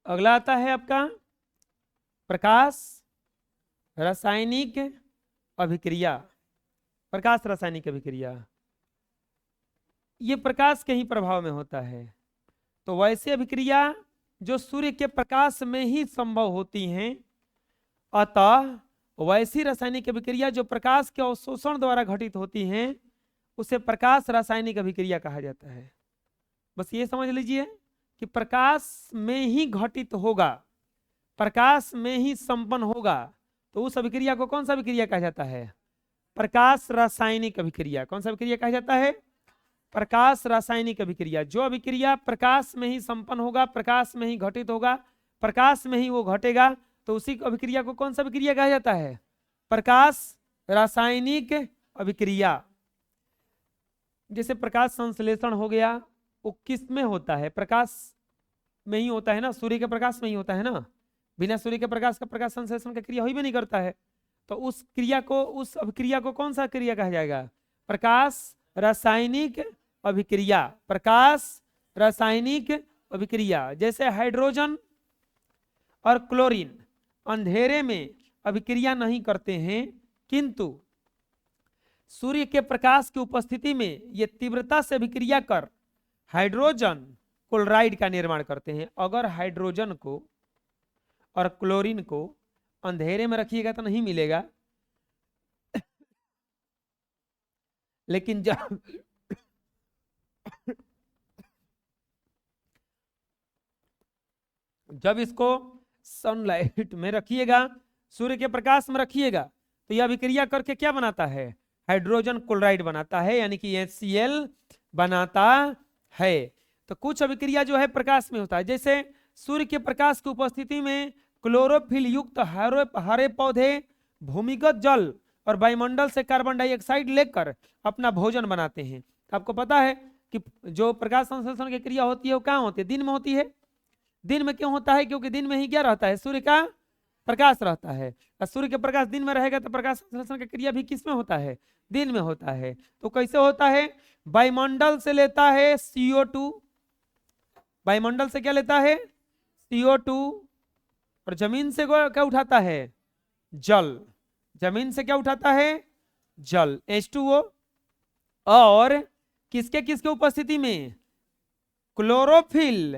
अगला आता है आपका प्रकाश रासायनिक अभिक्रिया। प्रकाश रासायनिक अभिक्रिया ये प्रकाश के ही प्रभाव में होता है। तो वैसे अभिक्रिया जो सूर्य के प्रकाश में ही संभव होती हैं, अतः वैसी रासायनिक अभिक्रिया जो प्रकाश के अवशोषण द्वारा घटित होती हैं उसे प्रकाश रासायनिक अभिक्रिया कहा जाता है। बस ये समझ लीजिए कि प्रकाश में ही घटित होगा, प्रकाश में ही संपन्न होगा, तो उस अभिक्रिया को कौन सा अभिक्रिया कहा जाता है? प्रकाश रासायनिक अभिक्रिया। कौन सा अभिक्रिया कहा जाता है? प्रकाश रासायनिक अभिक्रिया। जो अभिक्रिया प्रकाश में ही संपन्न होगा, प्रकाश में ही घटित होगा, प्रकाश में ही वो घटेगा, तो उसी अभिक्रिया को कौन सा अभिक्रिया कहा जाता है? प्रकाश रासायनिक अभिक्रिया। जैसे प्रकाश संश्लेषण हो गया, वो किस में होता है? प्रकाश में ही होता है ना, सूर्य के प्रकाश में ही होता है ना। बिना सूर्य के प्रकाश का प्रकाश संश्लेषण का क्रिया हो ही भी नहीं करता है। तो उस क्रिया को, उस अभिक्रिया को कौन सा क्रिया कहा जाएगा? प्रकाश रासायनिक अभिक्रिया। प्रकाश रासायनिक अभिक्रिया। जैसे हाइड्रोजन और क्लोरीन अंधेरे में अभिक्रिया नहीं करते हैं, किंतु सूर्य के प्रकाश की उपस्थिति में ये तीव्रता से अभिक्रिया कर हाइड्रोजन क्लोराइड का निर्माण करते हैं। अगर हाइड्रोजन को और क्लोरीन को अंधेरे में रखिएगा तो नहीं मिलेगा, लेकिन जब इसको सनलाइट में रखिएगा, सूर्य के प्रकाश में रखिएगा, तो यह अभिक्रिया करके क्या बनाता है? हाइड्रोजन क्लोराइड बनाता है, यानी कि HCl बनाता है। तो कुछ अभिक्रिया जो है प्रकाश में होता है। जैसे सूर्य के प्रकाश की उपस्थिति में क्लोरोफिल युक्त हरे पौधे भूमिगत जल और वायुमंडल से कार्बन डाइऑक्साइड लेकर अपना भोजन बनाते हैं। आपको पता है कि जो प्रकाश संश्लेषण की क्रिया होती है वो कहाँ होती है? दिन में होती है। दिन में क्यों होता है? क्योंकि दिन में ही क्या रहता है? सूर्य का प्रकाश रहता है। और सूर्य के प्रकाश दिन में रहेगा तो प्रकाश संश्लेषण की क्रिया भी किस में होता है? दिन में होता है। तो कैसे होता है? वायुमंडल से लेता है CO2, वायुमंडल से क्या लेता है? CO2, और जमीन से क्या उठाता है? जल। जमीन से क्या उठाता है? जल, H2O। और किसके किसके उपस्थिति में? क्लोरोफिल,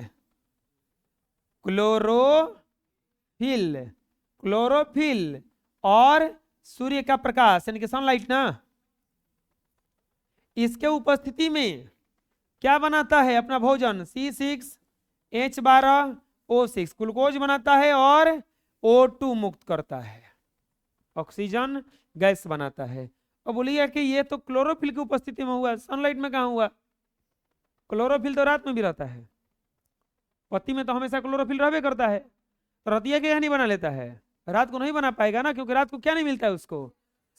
क्लोरोफिल, क्लोरोफिल और सूर्य का प्रकाश यानी कि सनलाइट ना, इसके उपस्थिति में क्या बनाता है अपना भोजन? C6H12O6 ग्लूकोज बनाता है और O2 मुक्त करता है, ऑक्सीजन गैस बनाता है। और बोलिए कि ये तो क्लोरोफिल की उपस्थिति में हुआ, सनलाइट में कहाँ हुआ? क्लोरोफिल तो रात में भी रहता है। पत्ती में तो हमेशा क्लोरोफिल रहबे करता है, तो रतिया के यहाँ नहीं बना लेता है? रात को नहीं बना पाएगा ना, क्योंकि रात को क्या नहीं मिलता है उसको?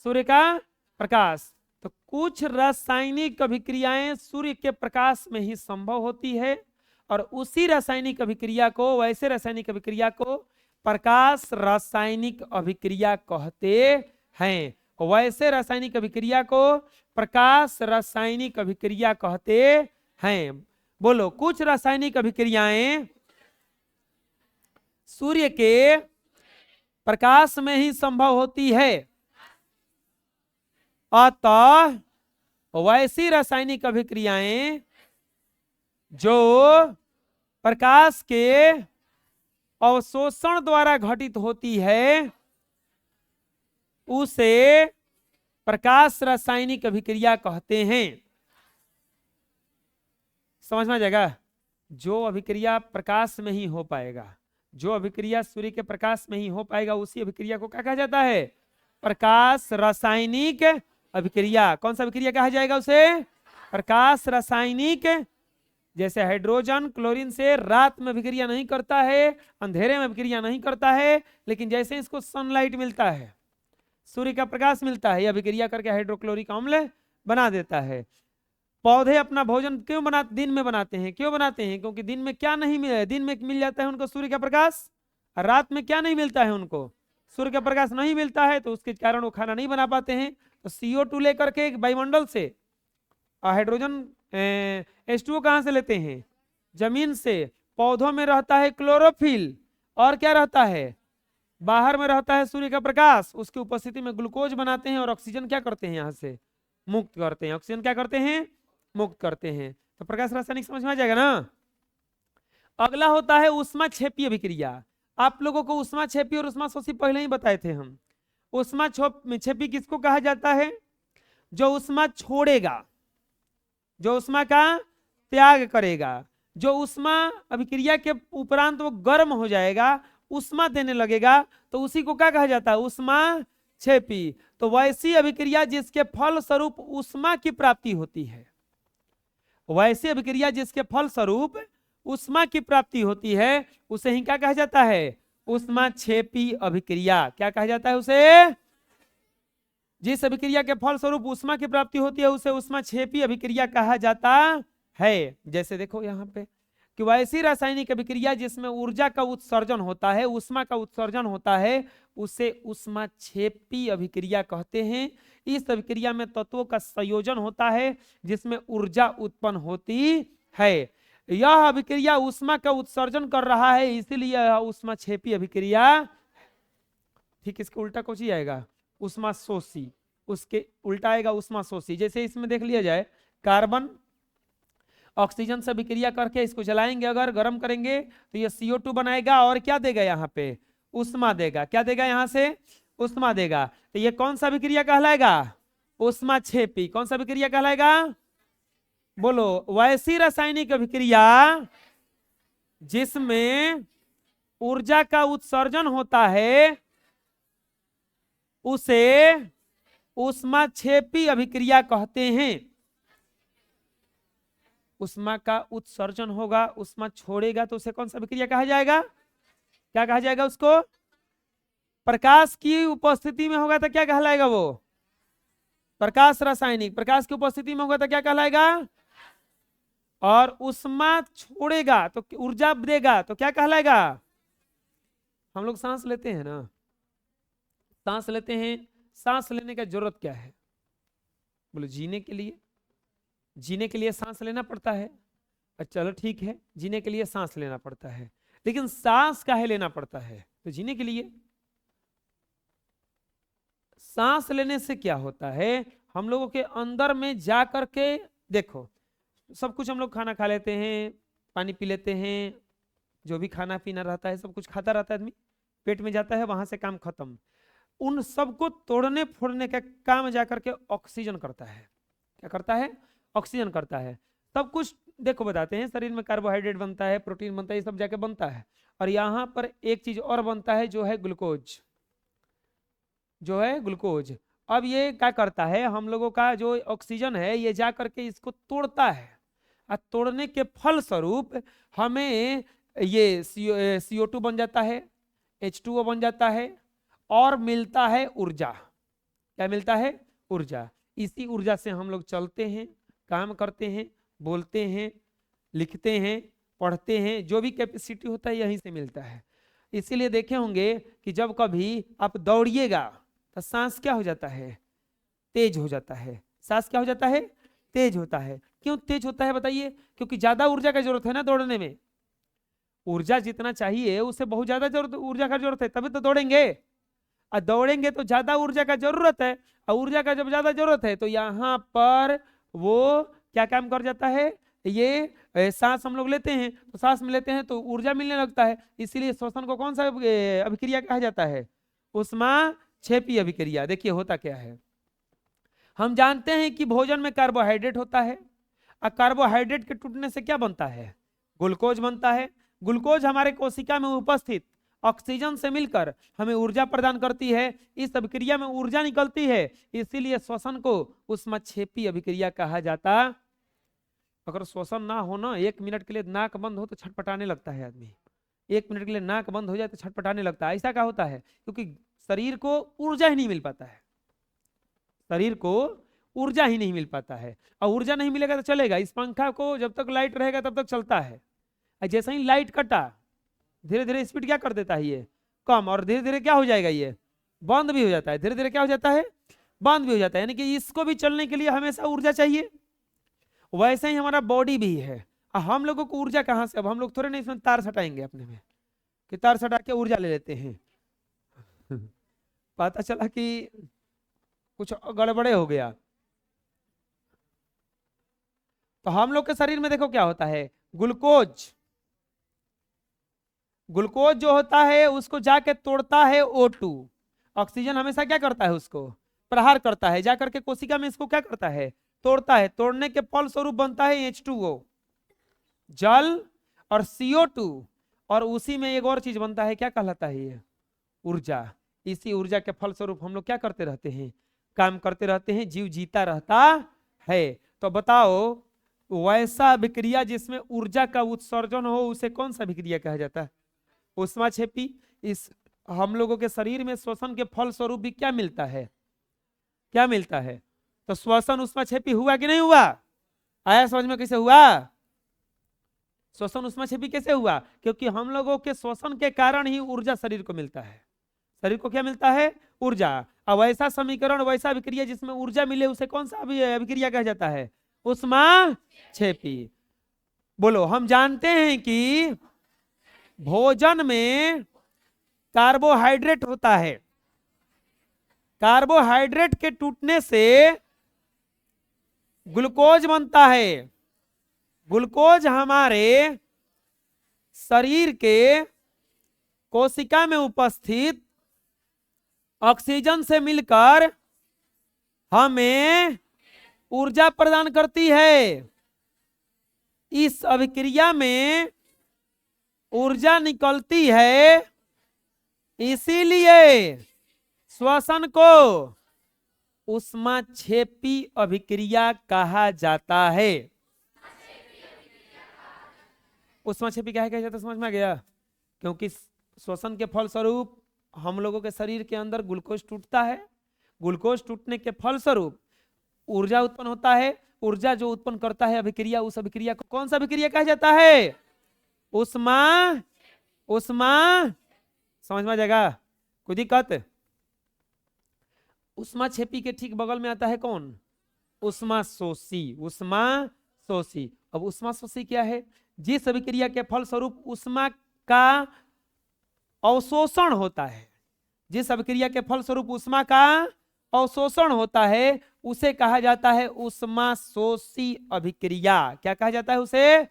सूर्य का प्रकाश। तो कुछ रासायनिक अभिक्रियाएं सूर्य के प्रकाश में ही संभव होती है, और उसी रासायनिक अभिक्रिया को, वैसे रासायनिक अभिक्रिया को प्रकाश रासायनिक अभिक्रिया कहते हैं। वैसे रासायनिक अभिक्रिया को प्रकाश रासायनिक अभिक्रिया कहते हैं। बोलो, कुछ रासायनिक अभिक्रियाएं सूर्य के प्रकाश में ही संभव होती है, अतः वैसी रासायनिक अभिक्रियाएं जो प्रकाश के अवशोषण द्वारा घटित होती है उसे प्रकाश रासायनिक अभिक्रिया कहते हैं। समझ में आ जाएगा? जो अभिक्रिया प्रकाश में ही हो पाएगा, जो अभिक्रिया सूर्य के प्रकाश में ही हो पाएगा, उसी अभिक्रिया को क्या कहा जाता है? प्रकाश रासायनिक अभिक्रिया। कौन सा अभिक्रिया कहा जाएगा उसे? प्रकाश रासायनिक। जैसे हाइड्रोजन क्लोरीन से रात में अभिक्रिया नहीं करता है, अंधेरे में अभिक्रिया नहीं करता है, लेकिन जैसे इसको सनलाइट मिलता है, सूर्य का प्रकाश मिलता है, यह अभिक्रिया करके हाइड्रोक्लोरिक अम्ल बना देता है। पौधे अपना भोजन क्यों दिन में बनाते हैं? क्यों बनाते हैं? क्योंकि दिन में क्या नहीं मिल, दिन में मिल जाता है उनको सूर्य का प्रकाश, और रात में क्या नहीं मिलता है उनको? सूर्य का प्रकाश नहीं मिलता है, तो उसके कारण वो खाना नहीं बना पाते हैं। तो CO2 लेकर के वायुमंडल से, हाइड्रोजन H2O कहाँ से लेते हैं? जमीन से। पौधों में रहता है क्लोरोफिल, और क्या रहता है, बाहर में रहता है सूर्य का प्रकाश। उसकी उपस्थिति में ग्लूकोज बनाते हैं और ऑक्सीजन क्या करते हैं, यहाँ से मुक्त करते हैं। ऑक्सीजन क्या करते हैं, मुक्त करते हैं। तो प्रकाश रासायनिक समझ में आ जाएगा ना। अगला होता है ऊष्माक्षेपी अभिक्रिया। आप लोगों को ऊष्माक्षेपी और ऊष्माशोषी पहले ही बताए थे हम। ऊष्माक्षेपी किसको कहा जाता है, जो ऊष्मा छोड़ेगा, जो ऊष्मा का त्याग करेगा, जो ऊष्मा अभिक्रिया के उपरांत वो गर्म हो जाएगा, ऊष्मा देने लगेगा, तो उसी को क्या कहा जाता है, ऊष्माक्षेपी। तो वैसी अभिक्रिया जिसके फल स्वरूप ऊष्मा की प्राप्ति होती है, वैसी अभिक्रिया जिसके फल स्वरूप ऊष्मा की प्राप्ति होती है, उसे ही क्या कहा जाता है, ऊष्माक्षेपी अभिक्रिया। क्या कहा जाता है उसे, जिस अभिक्रिया के फल स्वरूप ऊष्मा की प्राप्ति होती है उसे ऊष्माक्षेपी अभिक्रिया कहा जाता है। जैसे देखो यहाँ पे कि वैसी रासायनिक अभिक्रिया जिसमें ऊर्जा का उत्सर्जन होता है, ऊष्मा का उत्सर्जन होता है, उसे ऊष्माक्षेपी अभिक्रिया कहते हैं। इस अभिक्रिया में तत्वों का संयोजन होता है जिसमें ऊर्जा उत्पन्न होती है। यह अभिक्रिया ऊष्मा का उत्सर्जन कर रहा है, इसीलिए यह ऊष्माक्षेपी अभिक्रिया। ठीक इसके उल्टा कुछ ही आएगा, ऊष्माशोषी। उसके उल्टा आएगा ऊष्माशोषी। जैसे इसमें देख लिया जाए, कार्बन ऑक्सीजन से अभिक्रिया करके इसको जलाएंगे, अगर गर्म करेंगे तो ये CO2 बनाएगा और क्या देगा, यहाँ पे ऊष्मा देगा। क्या देगा, यहाँ से ऊष्मा देगा। तो ये कौन सा अभिक्रिया कहलाएगा, ऊष्माक्षेपी। कौन सा अभिक्रिया कहलाएगा, बोलो, वैसी रासायनिक अभिक्रिया जिसमें ऊर्जा का उत्सर्जन होता है उसे ऊष्माक्षेपी अभिक्रिया कहते हैं। ऊष्मा का उत्सर्जन होगा, ऊष्मा छोड़ेगा, तो उसे कौन सा अभिक्रिया कहा जाएगा, क्या कहा जाएगा उसको, प्रकाश की उपस्थिति में होगा तो क्या कहलाएगा वो, प्रकाश रासायनिक। प्रकाश की उपस्थिति में होगा तो क्या कहलाएगा, और ऊष्मा छोड़ेगा तो ऊर्जा देगा तो क्या कहलाएगा। हम लोग सांस लेते हैं ना, सांस लेते हैं, सांस लेने का जरूरत क्या है, बोलो जीने के लिए। जीने के लिए सांस लेना पड़ता है। चलो ठीक है, जीने के लिए सांस लेना पड़ता है, लेकिन सांस काहे लेना पड़ता है, तो जीने के लिए। सांस लेने से क्या होता है, हम लोगों के अंदर में जा करके देखो, सब कुछ हम लोग खाना खा लेते हैं, पानी पी लेते हैं, जो भी खाना पीना रहता है सब कुछ खाता रहता है आदमी, पेट में जाता है, वहां से काम खत्म। उन सबको तोड़ने फोड़ने का काम जाकर के ऑक्सीजन करता है। क्या करता है, ऑक्सीजन करता है। सब कुछ देखो बताते हैं, शरीर में कार्बोहाइड्रेट बनता है, प्रोटीन बनता है, ये सब जाके बनता है। और यहाँ पर एक चीज और बनता है जो है ग्लूकोज, जो है ग्लूकोज। अब ये क्या करता है, हम लोगों का जो ऑक्सीजन है ये जा करके इसको तोड़ता है, और तोड़ने के फल स्वरूप हमें ये CO2 बन जाता है, H2O बन जाता है, और मिलता है ऊर्जा। क्या मिलता है, ऊर्जा। इसी ऊर्जा से हम लोग चलते हैं, काम करते हैं, बोलते हैं, लिखते हैं, पढ़ते हैं, जो भी कैपेसिटी होता है यहीं से मिलता है। इसीलिए देखे होंगे कि जब कभी आप दौड़िएगा तो सांस क्या हो जाता है, तेज हो जाता है। सांस क्या हो जाता है, तेज होता है। क्यों तेज होता है बताइए, क्योंकि ज्यादा ऊर्जा का जरूरत है ना दौड़ने में। ऊर्जा जितना चाहिए उससे बहुत ज्यादा जरूरत, ऊर्जा का जरूरत है, तभी तो दौड़ेंगे। और दौड़ेंगे तो ज्यादा ऊर्जा का जरूरत है, और ऊर्जा का जब ज्यादा जरूरत है तो यहाँ पर वो क्या काम कर जाता है, ये सांस हम लोग लेते हैं, तो सांस में लेते हैं तो ऊर्जा मिलने लगता है। इसीलिए श्वसन को कौन सा अभिक्रिया कहा जाता है, ऊष्माक्षेपी अभिक्रिया। देखिए होता क्या है, हम जानते हैं कि भोजन में कार्बोहाइड्रेट होता है, और कार्बोहाइड्रेट के टूटने से क्या बनता है, ग्लूकोज बनता है। ग्लूकोज हमारे कोशिका में उपस्थित ऑक्सीजन से मिलकर हमें ऊर्जा प्रदान करती है। इस अभिक्रिया में ऊर्जा निकलती है, इसीलिए श्वसन को ऊष्माक्षेपी अभिक्रिया कहा जाता। अगर श्वसन ना हो ना, 1 मिनट के लिए नाक बंद हो तो छटपटाने लगता है आदमी। 1 मिनट के लिए नाक बंद हो जाए तो छटपटाने लगता है। ऐसा क्या होता है, क्योंकि शरीर को ऊर्जा ही नहीं मिल पाता है, शरीर को ऊर्जा ही नहीं मिल पाता है। और ऊर्जा नहीं मिलेगा तो चलेगा, इस पंखा को जब तक लाइट रहेगा तब तक चलता है। जैसे ही लाइट कटा, धीरे धीरे स्पीड क्या कर देता है ये कम, और धीरे धीरे क्या हो जाएगा, ये बंद भी हो जाता है। धीरे धीरे क्या हो जाता है, बंद भी हो जाता है। यानी कि इसको भी चलने के लिए हमेशा ऊर्जा चाहिए। वैसे ही हमारा बॉडी भी है, हम लोगों को ऊर्जा कहाँ से, अब हम लोग थोड़े नहीं इसमें तार सटाएंगे अपने में कि तार सटा के ऊर्जा ले लेते हैं। पता चला कि कुछ गड़बड़े हो गया। तो हम लोग के शरीर में देखो क्या होता है, ग्लूकोज, ग्लूकोज जो होता है उसको जाके तोड़ता है O2। ऑक्सीजन हमेशा क्या करता है, उसको प्रहार करता है, जाकर के कोशिका में इसको क्या करता है, तोड़ता है। तोड़ने के फल स्वरूप बनता है H2O, जल और CO2, और उसी में एक और चीज बनता है, क्या कहलाता है ये, ऊर्जा। इसी ऊर्जा के फल स्वरूप हम लोग क्या करते रहते हैं, काम करते रहते हैं, जीव जीता रहता है। तो बताओ वैसा अभिक्रिया जिसमें ऊर्जा का उत्सर्जन हो उसे कौन सा अभिक्रिया कहा जाता है, ऊष्माक्षेपी। इस हम लोगों के शरीर में श्वसन के फल स्वरूप भी क्या मिलता है, क्या मिलता है, तो श्वसन ऊष्माक्षेपी हुआ कि नहीं हुआ, आया समझ में कैसे हुआ, श्वसन ऊष्माक्षेपी कैसे हुआ, क्योंकि हम लोगों के श्वसन के कारण ही ऊर्जा शरीर को मिलता है। शरीर को क्या मिलता है, ऊर्जा। अब वैसा समीकरण, वैसा अभिक्रिया जिसमें ऊर्जा मिले उसे कौन सा अभिक्रिया कहा जाता है, ऊष्माक्षेपी। बोलो, हम जानते हैं कि भोजन में कार्बोहाइड्रेट होता है, कार्बोहाइड्रेट के टूटने से ग्लूकोज बनता है। ग्लूकोज हमारे शरीर के कोशिका में उपस्थित ऑक्सीजन से मिलकर हमें ऊर्जा प्रदान करती है। इस अभिक्रिया में ऊर्जा निकलती है, इसीलिए श्वसन को ऊष्माक्षेपी अभिक्रिया कहा जाता है। ऊष्माक्षेपी क्या कहा जाता है, समझ में आ गया। क्योंकि श्वसन के फल स्वरूप हम लोगों के शरीर के अंदर ग्लूकोज टूटता है, ग्लूकोज टूटने के फल स्वरूप ऊर्जा उत्पन्न होता है। ऊर्जा जो उत्पन्न करता है अभिक्रिया, उस अभिक्रिया को कौन सा अभिक्रिया कहा जाता है, ऊष्मा। ऊष्मा समझ में आ जाएगा, कोई दिक्कत। ऊष्माक्षेपी के ठीक बगल में आता है कौन, ऊष्माशोषी। ऊष्माशोषी। अब ऊष्माशोषी क्या है, जिस अभिक्रिया के फल स्वरूप ऊष्मा का अवशोषण होता है, जिस अभिक्रिया के फल स्वरूप ऊष्मा का अवशोषण होता है उसे कहा जाता है ऊष्माशोषी अभिक्रिया। क्या कहा जाता है उसे,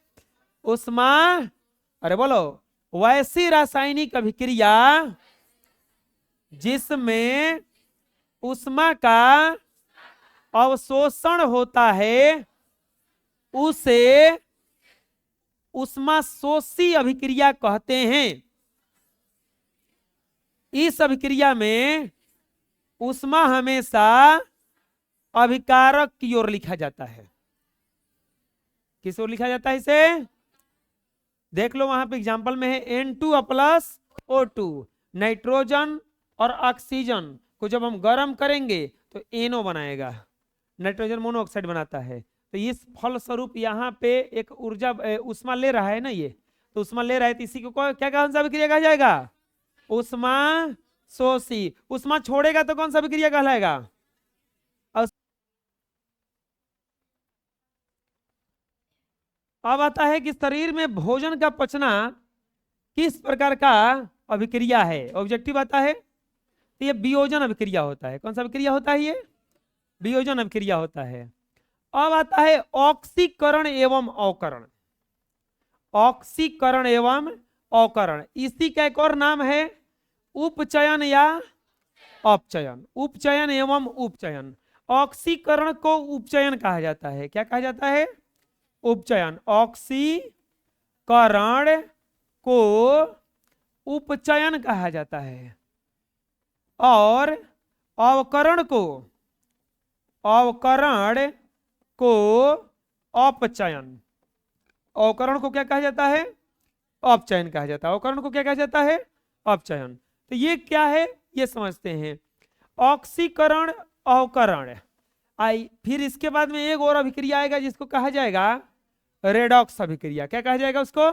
ऊष्मा। अरे बोलो, वैसी रासायनिक अभिक्रिया जिसमें ऊष्मा का अवशोषण होता है उसे ऊष्माशोषी अभिक्रिया कहते हैं। इस अभिक्रिया में ऊष्मा हमेशा अभिकारक की ओर लिखा जाता है। किस ओर लिखा जाता है इसे, देख लो वहां पे एग्जांपल में है N2+O2। नाइट्रोजन और ऑक्सीजन को जब हम गर्म करेंगे तो NO बनाएगा, नाइट्रोजन मोनोऑक्साइड बनाता है। तो इस फल स्वरूप यहाँ पे एक ऊर्जा ऊष्मा ले रहा है ना, ये तो ऊष्मा ले रहा है, तो इसी को क्या कौन सा अभिक्रिया कहा जाएगा, ऊष्माशोषी। ऊष्मा छोड़ेगा तो कौन सा अभिक्रिया कहलाएगा। अब आता है कि शरीर में भोजन का पचना किस प्रकार का अभिक्रिया है, ऑब्जेक्टिव आता है। तो ये वियोजन अभिक्रिया होता है। कौन सा अभिक्रिया होता है, ये वियोजन अभिक्रिया होता है। अब आता है ऑक्सीकरण एवं अवकरण। ऑक्सीकरण एवं अवकरण, इसी का एक और नाम है उपचयन या अपचयन। उपचयन एवं उपचयन। ऑक्सीकरण को उपचयन कहा जाता है। क्या कहा जाता है, उपचयन। ऑक्सीकरण को उपचयन कहा जाता है और अवकरण को अपचयन। अवकरण को क्या कहा जाता है, अपचयन कहा जाता है। अवकरण को क्या कहा जाता है, अपचयन। तो ये क्या है ये समझते हैं, ऑक्सीकरण अवकरण। आई फिर इसके बाद में एक और अभिक्रिया आएगा जिसको कहा जाएगा रेडॉक्स अभिक्रिया। क्या कहा जाएगा उसको,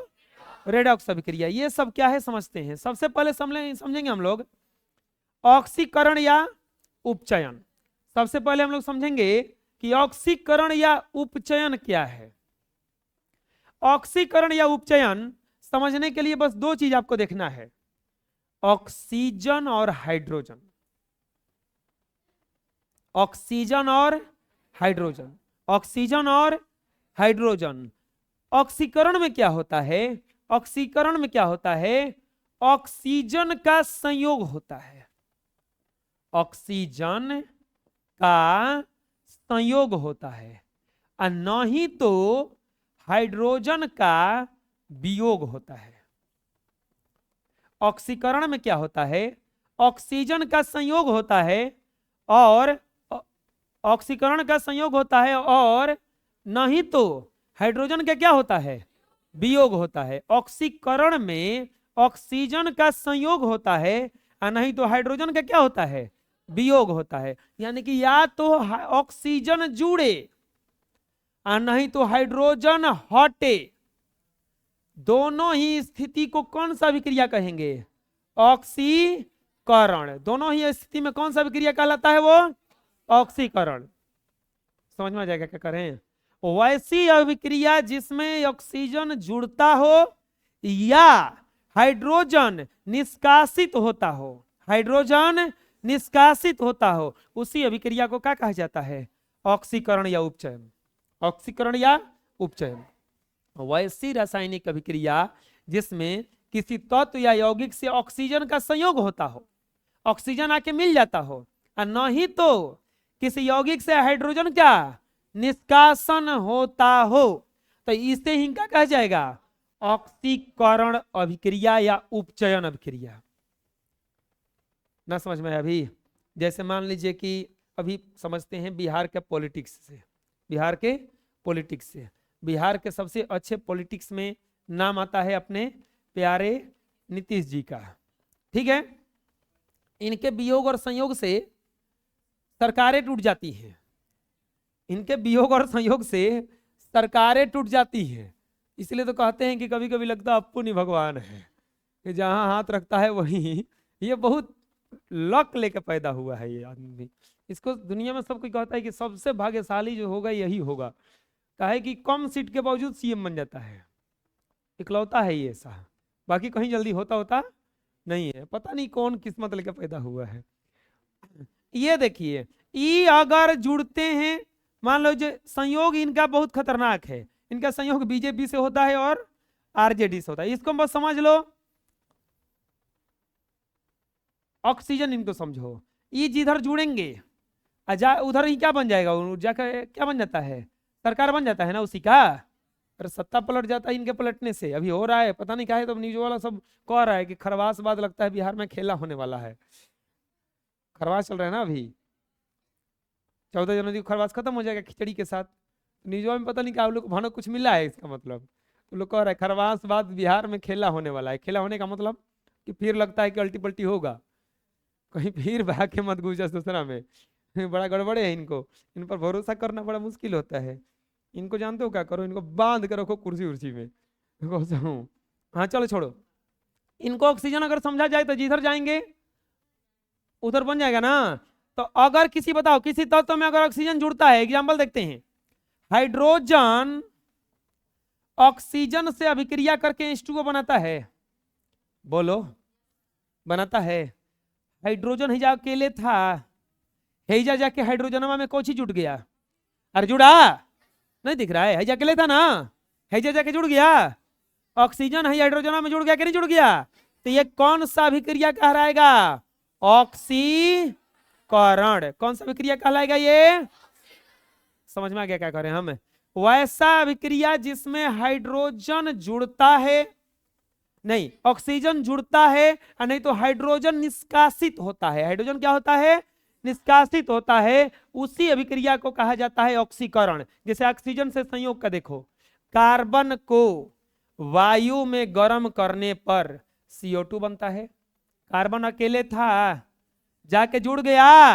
रेडॉक्स अभिक्रिया। ये सब क्या है समझते हैं। सबसे पहले समझेंगे हम लोग ऑक्सीकरण या उपचयन। सबसे पहले हम लोग समझेंगे कि ऑक्सीकरण या उपचयन क्या है। ऑक्सीकरण या उपचयन समझने के लिए बस दो चीज आपको देखना है, ऑक्सीजन और हाइड्रोजन। ऑक्सीजन और हाइड्रोजन, ऑक्सीजन और हाइड्रोजन। ऑक्सीकरण में क्या होता है? ऑक्सीकरण में क्या होता है? ऑक्सीजन का संयोग होता है, ऑक्सीजन का संयोग होता है, और न ही तो हाइड्रोजन का वियोग होता है। ऑक्सीकरण में क्या होता है? ऑक्सीजन का संयोग होता है और ऑक्सीकरण का संयोग होता है, और नहीं तो हाइड्रोजन का क्या होता है? वियोग होता है। ऑक्सीकरण में ऑक्सीजन का संयोग होता है और नहीं तो हाइड्रोजन का क्या होता है? वियोग होता है। यानी कि या तो ऑक्सीजन जुड़े और नहीं तो हाइड्रोजन हटे, दोनों ही स्थिति को कौन सा विक्रिया कहेंगे? ऑक्सीकरण। दोनों ही स्थिति में कौन सा विक्रिया कहलाता है? वो ऑक्सीकरण। समझ में आ जाएगा क्या करें? वैसी अभिक्रिया जिसमें ऑक्सीजन जुड़ता हो या हाइड्रोजन निष्कासित होता हो, हाइड्रोजन निष्कासित होता हो, उसी अभिक्रिया को क्या कहा जाता है? ऑक्सीकरण या उपचयन। ऑक्सीकरण या उपचयन। वैसी रासायनिक अभिक्रिया जिसमें किसी तत्व या यौगिक से ऑक्सीजन का संयोग होता हो, ऑक्सीजन आके मिल जाता हो, और न ही तो किसी यौगिक से हाइड्रोजन क्या निष्कासन होता हो, तो इसे ही क्या कहा जाएगा? ऑक्सीकरण अभिक्रिया या उपचयन अभिक्रिया। ना समझ में? अभी जैसे मान लीजिए कि अभी समझते हैं बिहार के पॉलिटिक्स से, बिहार के पॉलिटिक्स से। बिहार के सबसे अच्छे पॉलिटिक्स में नाम आता है अपने प्यारे नीतीश जी का, ठीक है। इनके वियोग और संयोग से सरकारें टूट जाती हैं, इनके वियोग और संयोग से सरकारें टूट जाती हैं। इसलिए तो कहते हैं कि कभी कभी लगता है अप्पू नहीं भगवान है, कि जहां हाथ रखता है वहीं, ये बहुत लक लेके पैदा हुआ है ये आदमी। इसको दुनिया में सब कोई कहता है कि सबसे भाग्यशाली जो होगा यही होगा, काहे कि कम सीट के बावजूद सीएम बन जाता है, इकलौता है ये ऐसा, बाकी कहीं जल्दी होता नहीं है। पता नहीं कौन किस्मत लेके पैदा हुआ है। ये देखिए, ई अगर जुड़ते हैं, मान लो जो संयोग इनका बहुत खतरनाक है, इनका संयोग बीजेपी से होता है और आरजेडी से होता है। इसको बस समझ लो, ऑक्सीजन इनको समझो। ई जिधर जुड़ेंगे उधर ही क्या बन जाएगा? जाकर क्या बन जाता है? सरकार बन जाता है ना उसी का। अरे सत्ता पलट जाता है इनके पलटने से। अभी हो रहा है, पता नहीं क्या है, तो न्यूज वाला सब कह रहा है कि खरवासवाद लगता है बिहार में खेला होने वाला है। खरवास चल रहा है ना अभी, 14 जनवरी को खरवास खत्म हो जाएगा खिचड़ी के साथ। न्यूज में पता नहीं क्या लोग भानो कुछ मिला है इसका मतलब, तो लोग कह रहे हैं खरवासवाद बिहार में खेला होने वाला है। खेला होने का मतलब कि फिर लगता है कि अल्टी पल्टी होगा, कहीं फिर भाग के मत घुसा दूसरा में। बड़ा गड़बड़े है इनको, इन पर भरोसा करना बड़ा मुश्किल होता है। इनको जानते हो क्या करो? इनको बांध कर रखो कुर्सी उर्सी में। हाँ चलो छोड़ो, इनको ऑक्सीजन अगर समझा जाए तो जिधर जाएंगे उधर बन जाएगा ना। तो अगर किसी बताओ किसी तत्व में अगर ऑक्सीजन जुड़ता है, एग्जाम्पल देखते हैं, हाइड्रोजन ऑक्सीजन से अभिक्रिया करके H2O बनाता है, बोलो बनाता है। हाइड्रोजन हिजा अकेले था, हेजा जाके हाइड्रोजनमा में कौन सी जुड़ गया? अरे जुड़ा नहीं दिख रहा है, हेजा अकेले था ना, हेजा जाके जुड़ गया। ऑक्सीजन है हाइड्रोजन में जुड़ गया कि नहीं जुड़ गया? तो ये कौन सा अभिक्रिया कहलाएगा? ऑक्सीकरण। कौन सा अभिक्रिया कहलाएगा ये? समझ में आ गया क्या करें हम? वैसा अभिक्रिया जिसमें हाइड्रोजन जुड़ता है, नहीं ऑक्सीजन जुड़ता है, और नहीं तो हाइड्रोजन निष्कासित होता है। हाइड्रोजन क्या होता है? निष्कासित होता है। उसी अभिक्रिया को कहा जाता है ऑक्सीकरण। जैसे ऑक्सीजन से संयोग का देखो, कार्बन को वायु में गर्म करने पर CO2 बनता है। कार्बन अकेले था, जाके जुड़ गया,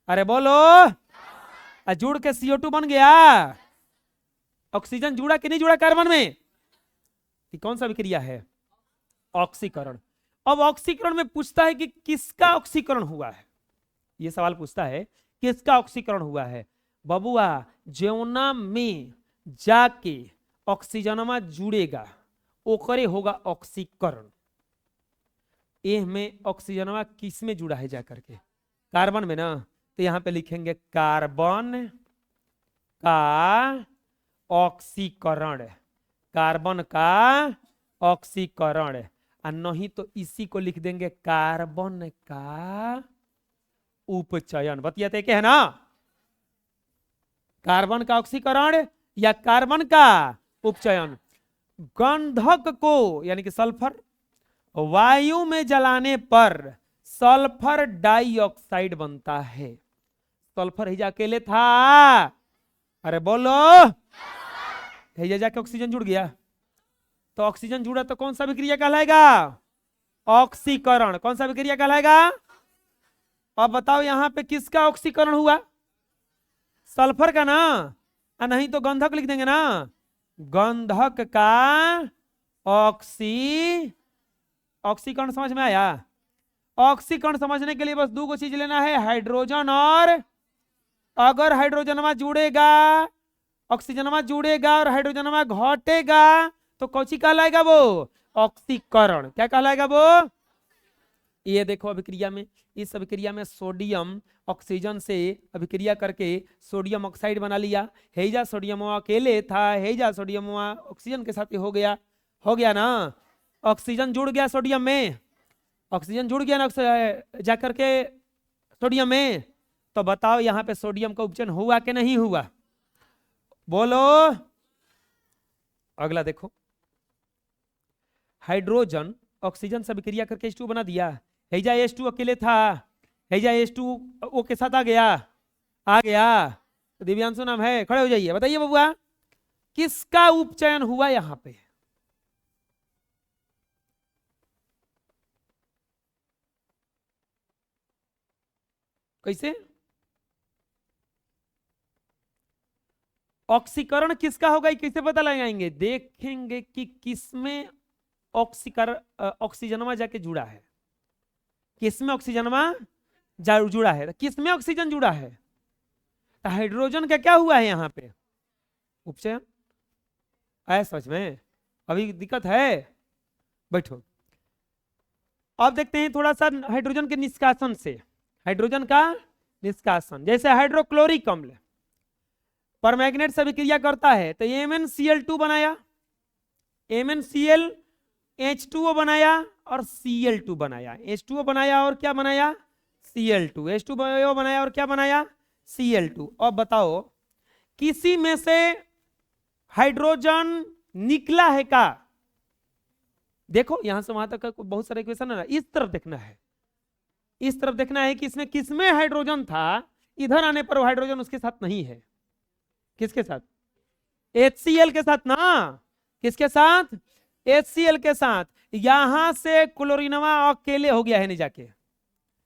अरे बोलो, जुड़ के CO2 बन गया। ऑक्सीजन जुड़ा कि नहीं जुड़ा कार्बन में? कौन सा अभिक्रिया है? ऑक्सीकरण। अब ऑक्सीकरण में पूछता है कि किसका ऑक्सीकरण हुआ है, ये सवाल पूछता है किसका ऑक्सीकरण हुआ है। बबुआ, जौना में जाके ऑक्सीजनमा जुड़ेगा ओकरे होगा ऑक्सीकरण। एह में ऑक्सीजनवा किस में जुड़ा है जाकर के? कार्बन में ना। तो यहां पे लिखेंगे कार्बन का ऑक्सीकरण, कार्बन का ऑक्सीकरण। और नहीं तो इसी को लिख देंगे कार्बन का उपचयन। बतियाते क्या है ना, कार्बन का ऑक्सीकरण या कार्बन का उपचयन। गंधक को यानी कि सल्फर वायु में जलाने पर सल्फर डाइऑक्साइड बनता है। सल्फर हिजा अकेले था, अरे बोलो, हिजा जाके ऑक्सीजन जुड़ गया। तो ऑक्सीजन जुड़ा तो कौन सा विक्रिया कहलाएगा? ऑक्सीकरण। कौन सा विक्रिया कहलाएगा? अब बताओ यहां पे किसका ऑक्सीकरण हुआ? सल्फर का ना, नहीं तो गंधक लिख देंगे ना, गंधक का ऑक्सीकरण। समझ में आया? ऑक्सीकरण समझने के लिए बस दो चीज लेना है, हाइड्रोजन और, अगर हाइड्रोजनमा जुड़ेगा ऑक्सीजनमा जुड़ेगा और हाइड्रोजनमा घटेगा तो कौन सी कहलाएगा? वो ऑक्सीकरण। क्या कहलाएगा वो? ये देखो अभिक्रिया में, इस अभिक्रिया में सोडियम ऑक्सीजन से अभिक्रिया करके सोडियम ऑक्साइड बना लिया। हेजा सोडियम अकेले था, हेजा सोडियम ऑक्सीजन के साथ हो गया ना, ऑक्सीजन जुड़ गया सोडियम में, ऑक्सीजन जुड़ गया ना जाकर के सोडियम में। तो बताओ यहां पे सोडियम का उपचयन हुआ कि नहीं हुआ? बोलो। अगला देखो, हाइड्रोजन ऑक्सीजन से अभिक्रिया करके H2 बना दिया। हेजा H2 अकेले था, हेजा H2 O के साथ आ गया। तो दिव्यांशु नाम है, खड़े हो जाइए, बताइए बबुआ किसका उपचयन हुआ यहां पे? कैसे? ऑक्सीकरण किसका होगा, कैसे पता लगाएंगे? देखेंगे कि किसमें ऑक्सीजनमा जाके जुड़ा है, किसमें ऑक्सीजनमा जुड़ा है, किसमें ऑक्सीजन जुड़ा है। तो हाइड्रोजन का क्या हुआ है यहां पे? उपचयन। आया समझ में? अभी दिक्कत है? बैठो। अब देखते हैं थोड़ा सा हाइड्रोजन के निष्कासन से, हाइड्रोजन का निष्कासन। जैसे हाइड्रोक्लोरिक अम्ल परमैग्नेट से अभिक्रिया करता है तो MnCl2 बनाया, MnClH2O बनाया और Cl2 बनाया, H2O बनाया और क्या बनाया? Cl2, H2O बनाया और क्या बनाया? Cl2। अब बताओ किसी में से हाइड्रोजन निकला है का? देखो यहां से वहां तक बहुत सारे इक्वेशन है ना, इस तरफ देखना है, इस तरफ देखना है कि इसमें किसमें हाइड्रोजन था। इधर आने पर वो हाइड्रोजन उसके साथ नहीं है। किसके साथ? HCl के साथ ना। किसके साथ? HCl के साथ। यहां से क्लोरीनवा अकेले हो गया है नहीं जाके,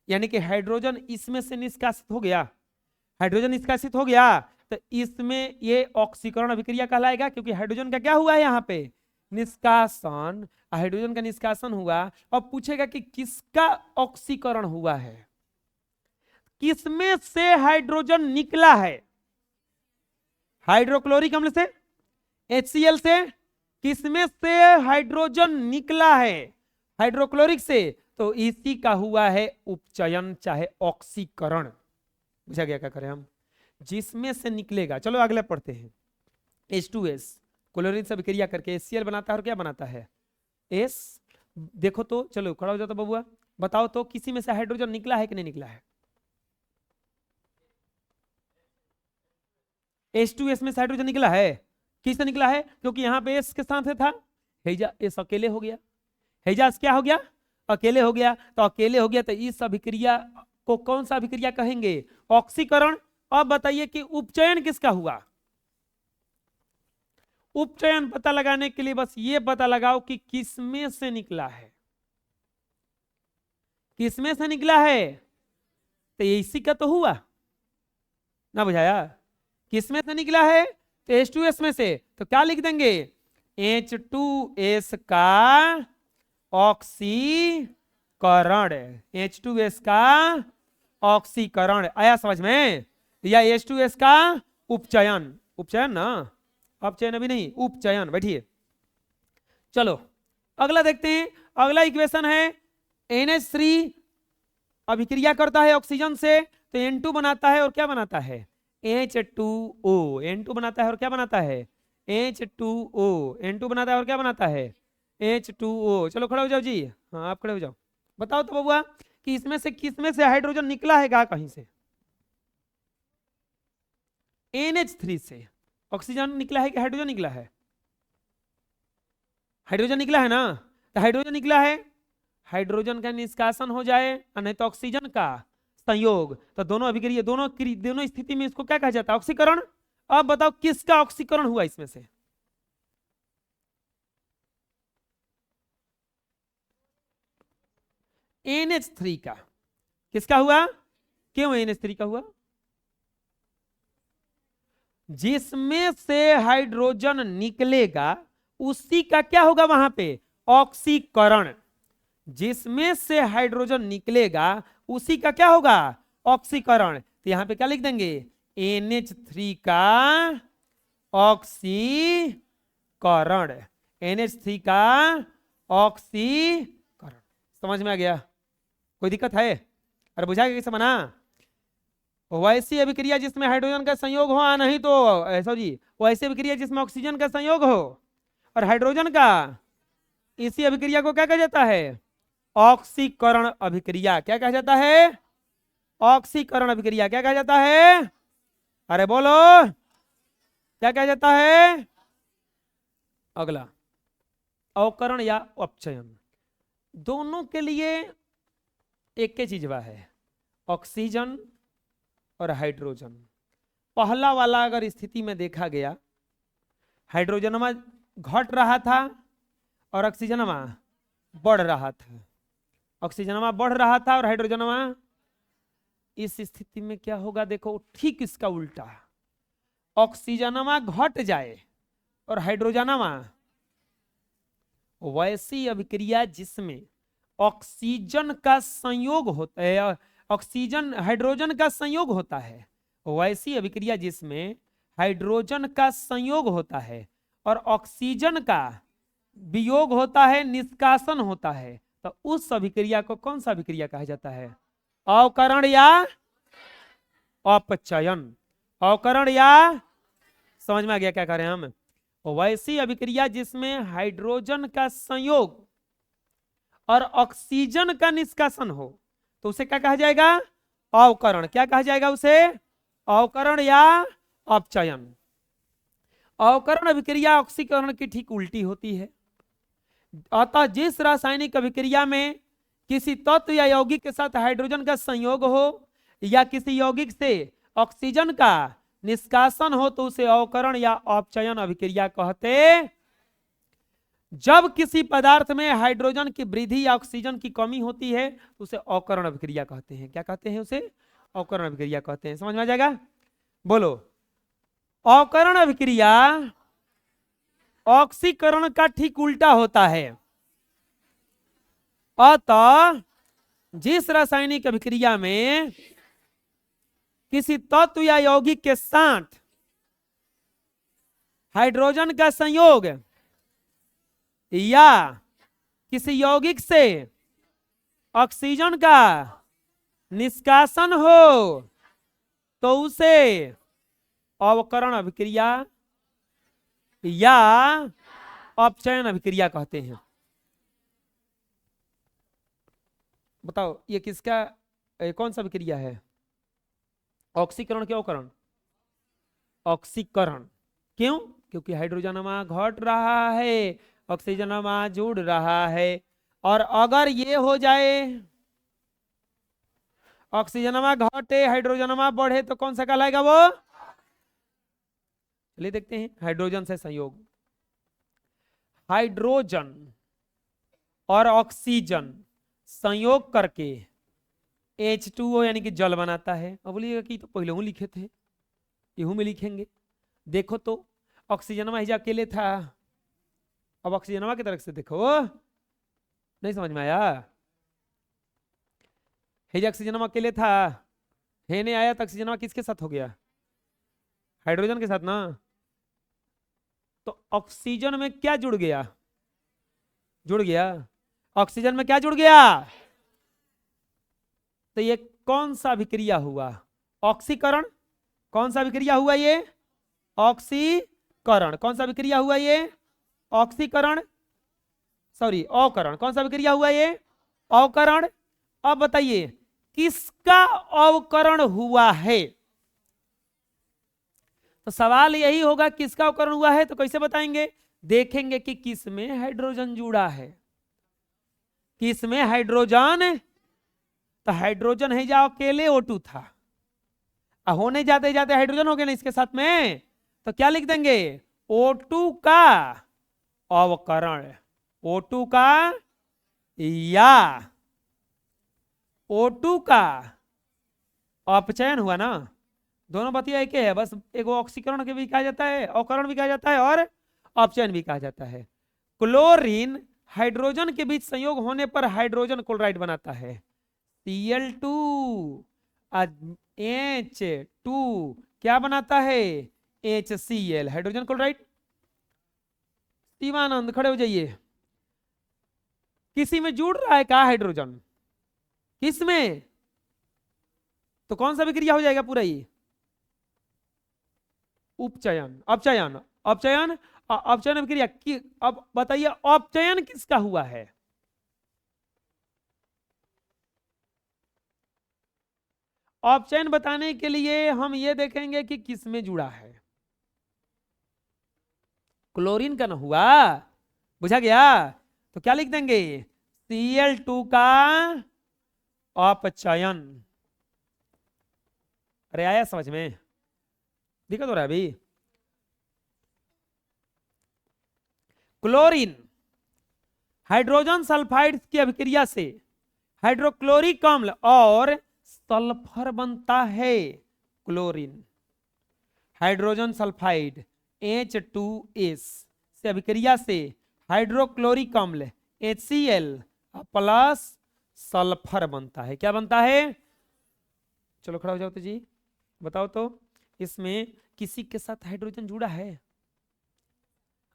यानी कि हाइड्रोजन इसमें से निष्कासित हो गया, हाइड्रोजन निष्कासित हो गया तो इसमें ये ऑक्सीकरण अभिक्रिया कहलाएगा, क्योंकि हाइड्रोजन का क्या हुआ है यहां पे? निष्कासन। हाइड्रोजन का निष्कासन हुआ। अब पूछेगा कि किसका ऑक्सीकरण हुआ है, किसमें से हाइड्रोजन निकला है? हाइड्रोक्लोरिक अम्ल से, HCl से, किसमें से हाइड्रोजन निकला है? हाइड्रोक्लोरिक से। तो इसी का हुआ है उपचयन चाहे ऑक्सीकरण। बुझा गया क्या करें हम? जिसमें से निकलेगा। चलो अगले पढ़ते हैं। H2S क्लोरीन से अभिक्रिया करके HCl बनाता है और क्या बनाता है? S। देखो तो, चलो खड़ा हो जाता बबुआ, बताओ तो किसी में से हाइड्रोजन निकला है कि नहीं निकला है? H2S में से हाइड्रोजन निकला है। किससे निकला है? क्योंकि यहां पे S के साथ था, हेजा S अकेले हो गया, हेजा S क्या हो गया? अकेले हो गया। तो अकेले हो गया तो इस अभिक्रिया को कौन सा अभिक्रिया कहेंगे? ऑक्सीकरण। अब बताइए कि उपचयन किसका हुआ? उपचयन पता लगाने के लिए बस ये पता लगाओ कि किसमें से निकला है, किसमें से निकला है। तो इसी का तो हुआ ना, बुझाया? किसमें से निकला है? तो H2S में से। तो क्या लिख देंगे? H2S का ऑक्सीकरण, H2S का ऑक्सीकरण। आया समझ में? या H2S का उपचयन, उपचयन ना। अपचयन अभी नहीं, उपचयन। बैठिए, चलो अगला देखते हैं। अगला इक्वेशन है NH3 अभिक्रिया करता है ऑक्सीजन से तो N2 बनाता है और क्या बनाता है, H2O। N2 बनाता है और क्या बनाता है, H2O। N2 बनाता है और क्या बनाता है, H2O। चलो खड़े हो जाओ जी, हाँ आप खड़े हो जाओ। बताओ तो बबुआ कि इसमें से किसमें से हाइड्रोजन निकला है क्या कहीं से, NH3 से ऑक्सीजन निकला है कि हाइड्रोजन निकला है, हाइड्रोजन निकला है ना। तो हाइड्रोजन निकला है, हाइड्रोजन का निष्कासन हो जाए और नहीं तो ऑक्सीजन का संयोग, तो दोनों अभिक्रिया दोनों स्थिति में इसको क्या कहा जाता है, ऑक्सीकरण। अब बताओ किसका ऑक्सीकरण हुआ इसमें से, NH3 का। किसका हुआ, क्यों NH3 का हुआ, जिसमें से हाइड्रोजन निकलेगा उसी का क्या होगा वहां पे, ऑक्सीकरण। जिसमें से हाइड्रोजन निकलेगा उसी का क्या होगा, ऑक्सीकरण। तो यहां पे क्या लिख देंगे, NH3 का ऑक्सीकरण, NH3 का ऑक्सीकरण। समझ में आ गया, कोई दिक्कत है, अरे बुझाएगा कैसे बना। वैसी अभिक्रिया जिसमें हाइड्रोजन का संयोग हो, नहीं तो ऐसा जी, वैसी अभिक्रिया जिसमें ऑक्सीजन का संयोग हो और हाइड्रोजन का, इसी अभिक्रिया को क्या कहा जाता है, ऑक्सीकरण अभिक्रिया। क्या कहा जाता है, ऑक्सीकरण अभिक्रिया। क्या कहा जाता है, अरे बोलो क्या कहा जाता है। अगला अवकरण या अपचयन, दोनों के लिए एक ही चीज है, ऑक्सीजन और हाइड्रोजन। पहला वाला अगर स्थिति में देखा गया, हाइड्रोजनमा घट रहा था और ऑक्सीजनमा बढ़ रहा था, ऑक्सीजनमा बढ़ रहा था और हाइड्रोजनमा, इस स्थिति में क्या होगा देखो, ठीक इसका उल्टा, ऑक्सीजनमा घट जाए और हाइड्रोजनमा, वैसी अभिक्रिया जिसमें ऑक्सीजन का संयोग होता है, ऑक्सीजन हाइड्रोजन का संयोग होता है, वैसी अभिक्रिया जिसमें हाइड्रोजन का संयोग होता है और ऑक्सीजन का वियोग होता है, निष्कासन होता है, तो उस अभिक्रिया को कौन सा अभिक्रिया कहा जाता है, अवकरण या अपचयन। अवकरण या, समझ में आ गया क्या कह रहे हैं हम। वैसी अभिक्रिया जिसमें हाइड्रोजन का संयोग और ऑक्सीजन का निष्कासन हो तो उसे क्या कहा जाएगा, अवकरण। क्या कहा जाएगा उसे, अवकरण या अपचयन। अवकरण अभिक्रिया ऑक्सीकरण की ठीक उल्टी होती है। अतः जिस रासायनिक अभिक्रिया में किसी तत्व या यौगिक के साथ हाइड्रोजन का संयोग हो या किसी यौगिक से ऑक्सीजन का निष्कासन हो तो उसे अवकरण या अपचयन अभिक्रिया कहते। जब किसी पदार्थ में हाइड्रोजन की वृद्धि या ऑक्सीजन की कमी होती है तो उसे अवकरण अभिक्रिया कहते हैं। क्या कहते हैं उसे, अवकरण अभिक्रिया कहते हैं। समझ में आ जाएगा, बोलो। अवकरण अभिक्रिया ऑक्सीकरण का ठीक उल्टा होता है। अतः जिस रासायनिक अभिक्रिया में किसी तत्व या यौगिक के साथ हाइड्रोजन का संयोग या किसी यौगिक से ऑक्सीजन का निष्कासन हो तो उसे अवकरण अभिक्रिया या अपचयन अभिक्रिया कहते हैं। बताओ ये किसका, कौन सा अभिक्रिया है, ऑक्सीकरण के अवकरण, ऑक्सीकरण। क्यों, क्योंकि हाइड्रोजनमा घट रहा है, ऑक्सीजनमा जुड़ रहा है। और अगर ये हो जाए, ऑक्सीजनमा घटे हाइड्रोजनमा बढ़े तो कौन सा कहलाएगा वो, चलिए देखते हैं। हाइड्रोजन से संयोग, हाइड्रोजन और ऑक्सीजन संयोग करके H2O यानी कि जल बनाता है। अब बोलिएगा कि तो पहले हूं लिखे थे, यहू में लिखेंगे। देखो तो ऑक्सीजनमा ही अकेले था, अब ऑक्सीजनमा की तरफ से देखो, नहीं समझ में आया। हेज ऑक्सीजनमा अकेले था, हे नहीं आया तो ऑक्सीजनमा किसके साथ हो गया, हाइड्रोजन के साथ ना। तो ऑक्सीजन में क्या जुड़ गया? जुड़ गया। ऑक्सीजन में क्या जुड़ गया? तो ये कौन सा अभिक्रिया हुआ? ऑक्सीकरण। कौन सा अभिक्रिया हुआ ये? ऑक्सीकरण। कौन सा अभिक्रिया हुआ ये? ऑक्सीकरण, सॉरी अवकरण। कौन सा अभिक्रिया हुआ ये? अवकरण। अब बताइए किसका अवकरण हुआ है? तो सवाल यही होगा किसका अवकरण हुआ है। तो कैसे बताएंगे? देखेंगे कि किस में हाइड्रोजन जुड़ा है। किस में हाइड्रोजन? तो हाइड्रोजन है जा अकेले O2 था, होने जाते जाते हाइड्रोजन हो गया ना इसके साथ में, तो क्या लिख देंगे? O2 का अवकरण। O2 का या O2 का अपचयन हुआ ना। दोनों बतिया एक है, बस एक ऑक्सीकरण के भी कहा जाता है, अवकरण भी कहा जाता है और अपचयन भी कहा जाता है। क्लोरीन हाइड्रोजन के बीच संयोग होने पर हाइड्रोजन क्लोराइड बनाता है। Cl2 H2 क्या बनाता है? HCl, hydrogen chloride. शिवानंद खड़े हो जाइए। किसी में जुड़ रहा है क्या हाइड्रोजन? किसमें? तो कौन सा विक्रिया हो जाएगा पूरा ये? उपचयन, अपचयन, अपचयन, अपचयन विक्रिया की। अब बताइए अपचयन किसका हुआ है? अपचयन बताने के लिए हम ये देखेंगे कि किस में जुड़ा है। क्लोरीन का ना हुआ, बुझा गया? तो क्या लिख देंगे? Cl2 का अपचयन। अरे आया समझ में? दिक्कत हो रहा है अभी? क्लोरीन हाइड्रोजन सल्फाइड की अभिक्रिया से हाइड्रोक्लोरिक अम्ल और सल्फर बनता है। क्लोरीन हाइड्रोजन सल्फाइड H2S से अभिक्रिया से हाइड्रोक्लोरिक अम्ल HCl प्लस सल्फर बनता है। क्या बनता है? चलो खड़ा हो जाओ तो जी, बताओ तो इसमें किसी के साथ हाइड्रोजन जुड़ा है?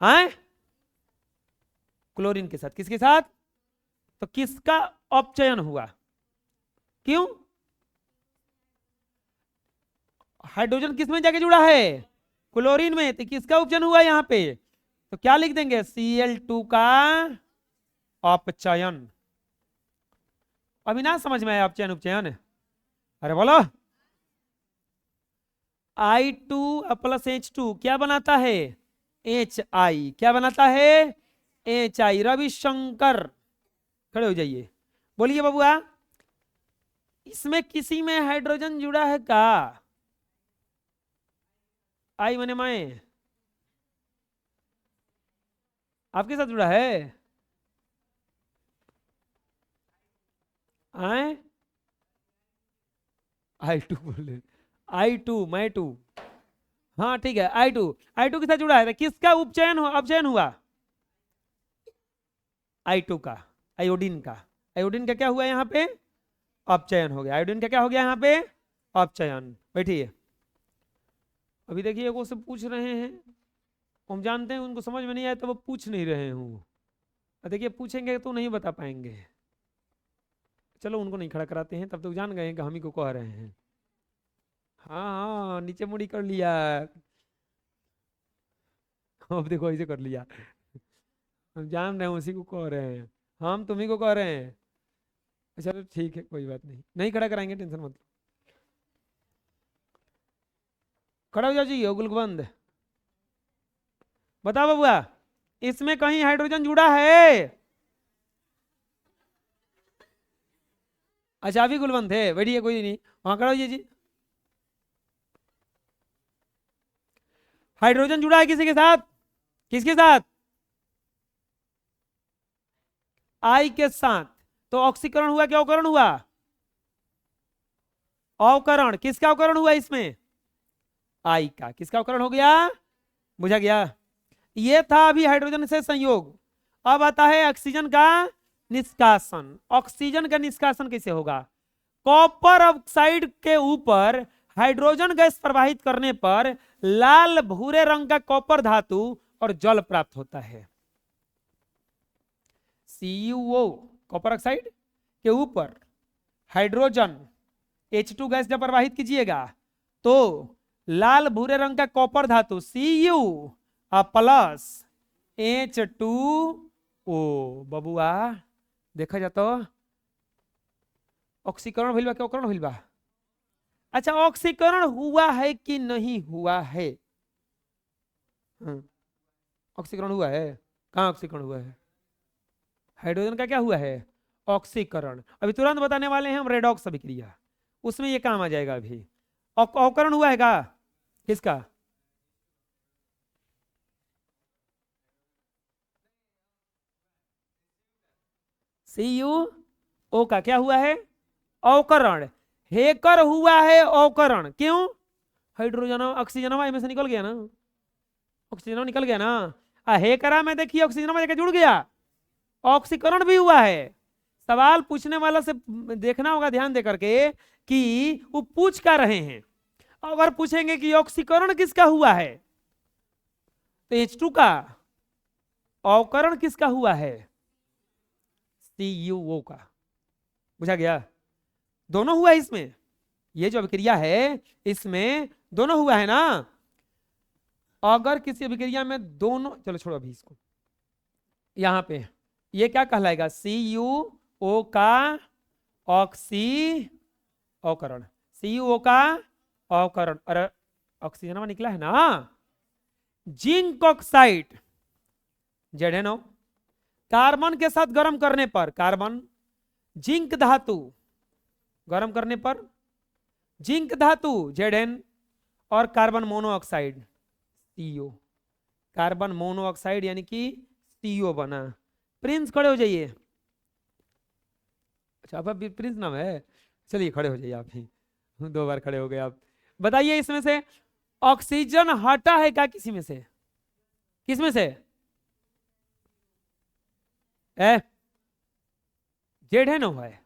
हाँ, क्लोरीन के साथ। किसके साथ? तो किसका अपचयन हुआ? क्यों? हाइड्रोजन किस में जाके जुड़ा है? क्लोरीन में। तो किसका उपचयन हुआ यहां पे? तो क्या लिख देंगे? Cl2 का अपचयन। अभी ना समझ में आया अपचयन उपचयन? अरे बोलो। I2 प्लस H2 क्या बनाता है? HI। क्या बनाता है? HI। रविशंकर खड़े हो जाइए, बोलिए बबुआ इसमें किसी में हाइड्रोजन जुड़ा है का? आई मने मैं आपके साथ जुड़ा है? आए I2 बोले, I2 मैं 2। हाँ ठीक है, I2 के साथ जुड़ा है। तो किसका उपचयन हो अपचयन हुआ? I2 का, आयोडीन का। आयोडीन का क्या हुआ यहाँ पे? अपचयन हो गया। आयोडीन का क्या हो गया यहाँ पे? अपचयन। बैठिए। अभी देखिए वो सब पूछ रहे हैं, हम जानते हैं उनको समझ में नहीं आया तो वो पूछ नहीं रहे हूँ। देखिए पूछेंगे तो नहीं बता पाएंगे। चलो उनको नहीं खड़ा कराते हैं, तब तक जान गए कि हम ही को कह रहे हैं। हाँ हाँ नीचे मुड़ी कर लिया। अब देखो ऐसे कर लिया। हम जान रहे हैं उसी को कह रहे हैं, हम तुम्ही को कह रहे हैं। चलो ठीक है कोई बात नहीं, नहीं खड़ा कराएंगे, टेंशन मत लो। खड़ा हो जाओ जी, गुलबंद। बताओ बबुआ इसमें कहीं हाइड्रोजन जुड़ा है? अच्छा अभी गुलबंद है, बैठिए कोई नहीं, वहां खड़ा होइए जी। हाइड्रोजन जुड़ा है किसी के साथ? किसके साथ? आई के साथ। तो ऑक्सीकरण हुआ क्या अवकरण हुआ? अवकरण। किसका अवकरण हुआ इसमें? आई का। किसका अवकरण हो गया? बुझा गया? ये था अभी हाइड्रोजन से संयोग। अब आता है ऑक्सीजन का निष्कासन। ऑक्सीजन का निष्कासन कैसे होगा? कॉपर ऑक्साइड के ऊपर हाइड्रोजन गैस प्रवाहित करने पर लाल भूरे रंग का कॉपर धातु और जल प्राप्त होता है। CuO कॉपर ऑक्साइड के ऊपर हाइड्रोजन H2 गैस जब प्रवाहित कीजिएगा तो लाल भूरे रंग का कॉपर धातु Cu प्लस H2O बबुआ देखा जाता ऑक्सीकरण भइल बा कि अवकरण भइल बा? अच्छा, ऑक्सीकरण हुआ है कि नहीं हुआ है? ऑक्सीकरण हुआ है। कहाँ ऑक्सीकरण हुआ है? हाइड्रोजन का क्या हुआ है? ऑक्सीकरण। अभी तुरंत बताने वाले हैं हम रेडॉक्स अभिक्रिया, उसमें ये काम आ जाएगा। अभी अवकरण हुआ है का? किसका? CuO का क्या हुआ है? अवकरण। हेकर हुआ है अवकरण। क्यों? हाइड्रोजन ऑक्सीजन में से निकल गया ना, ऑक्सीजन निकल गया ना। हेकरा में देखिए ऑक्सीजन में जुड़ गया, ऑक्सीकरण भी हुआ है। सवाल पूछने वाला से देखना होगा ध्यान दे करके कि वो पूछ क्या रहे हैं। अगर पूछेंगे कि ऑक्सीकरण किसका हुआ है तो H2 का, अवकरण किसका हुआ है? CuO का। बुझा गया? दोनों हुआ है इसमें, ये जो अभिक्रिया है इसमें दोनों हुआ है ना। अगर किसी अभिक्रिया में दोनों, चलो छोड़ो अभी इसको, यहां पे ये क्या कहलाएगा? CuO का ऑक्सी अवकरण, CuO का अवकरण। अरे ऑक्सीजन में निकला है ना। जिंक ऑक्साइड ZnO कार्बन के साथ गर्म करने पर, कार्बन जिंक धातु गर्म करने पर जिंक धातु Zn और carbon monoxide CO, carbon monoxide यानी कि CO बना। प्रिंस खड़े हो जाइए। अच्छा आप प्रिंस नाम है, चलिए खड़े हो जाइए आप ही, 2 बार खड़े हो गए आप। बताइए इसमें से ऑक्सीजन हटा है क्या किसी में से? किसमें से? ZnO है,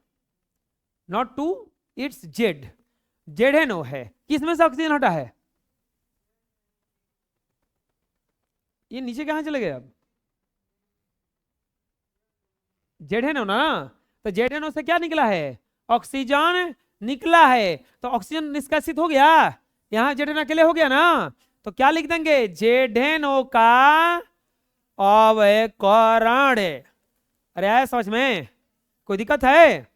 नॉट टू, इट्स ZnO है। किसमें से ऑक्सीजन हटा है? ये नीचे कहां चले गए अब? ZnO ना, तो ZnO से क्या निकला है? ऑक्सीजन निकला है, तो ऑक्सीजन निष्कासित हो गया, यहां ZnO अकेले हो गया ना। तो क्या लिख देंगे? ZnO का अवकरण। अरे आया समझ में? कोई दिक्कत है?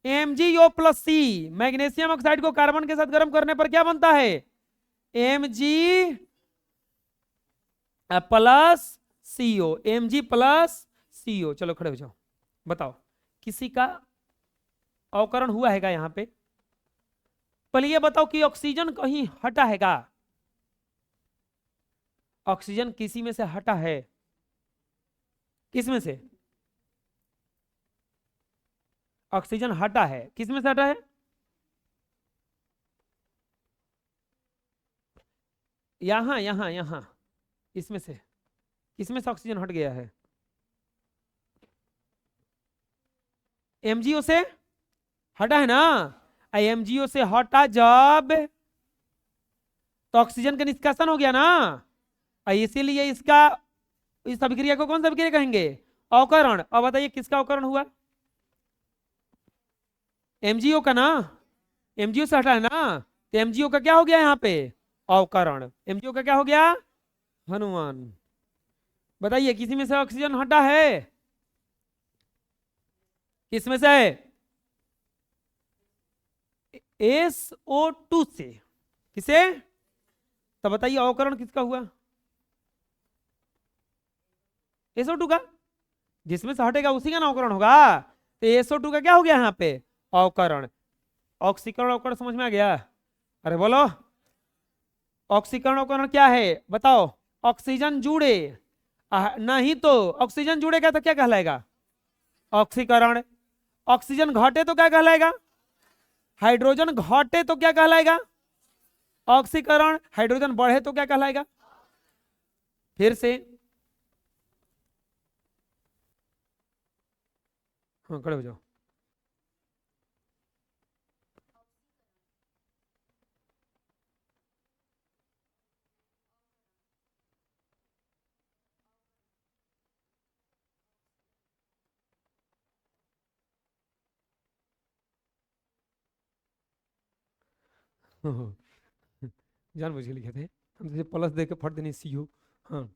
MgO प्लस सी, मैग्नीशियम ऑक्साइड को कार्बन के साथ गर्म करने पर क्या बनता है? Mg plus CO, Mg plus CO। चलो खड़े हो जाओ, बताओ किसी का अवकरण हुआ है क्या यहां पे? पहले ये बताओ कि ऑक्सीजन कहीं हटा है क्या? ऑक्सीजन किसी में से हटा है? किस में से ऑक्सीजन हटा है? किस में से हटा है? यहां यहां यहां, इसमें से किसमें से ऑक्सीजन हट गया है? MgO से हटा है ना। MgO से हटा जब, तो ऑक्सीजन का निष्कासन हो गया ना। इसीलिए इसका, इस अभिक्रिया को कौन सा अभिक्रिया कहेंगे? अवकरण। अब बताइए किसका अवकरण हुआ? MgO का ना, MgO से हटा है ना, तो MgO का क्या हो गया यहाँ पे? अवकरण। MgO का क्या हो गया? हनुमान। बताइए किसी में से ऑक्सीजन हटा है? किसमें से? SO2 से। किसे? तो बताइए अवकरण किसका हुआ? SO2 का। जिसमें से हटेगा उसी का अवकरण होगा। तो SO2 का क्या हो गया यहाँ पे? अवकरण। ऑक्सीकरण अवकरण समझ में आ गया? अरे बोलो, ऑक्सीकरण अवकरण क्या है बताओ? ऑक्सीजन जुड़े, नहीं तो ऑक्सीजन जुड़ेगा तो क्या कहलाएगा? ऑक्सीकरण। ऑक्सीजन घटे तो क्या कहलाएगा? हाइड्रोजन घटे तो क्या कहलाएगा? ऑक्सीकरण। हाइड्रोजन बढ़े तो क्या कहलाएगा? फिर से, हाँ खड़े हो जाओ। जानबूझ के लिखे थे हम, जैसे प्लस दे के फट देनी CO। हाँ,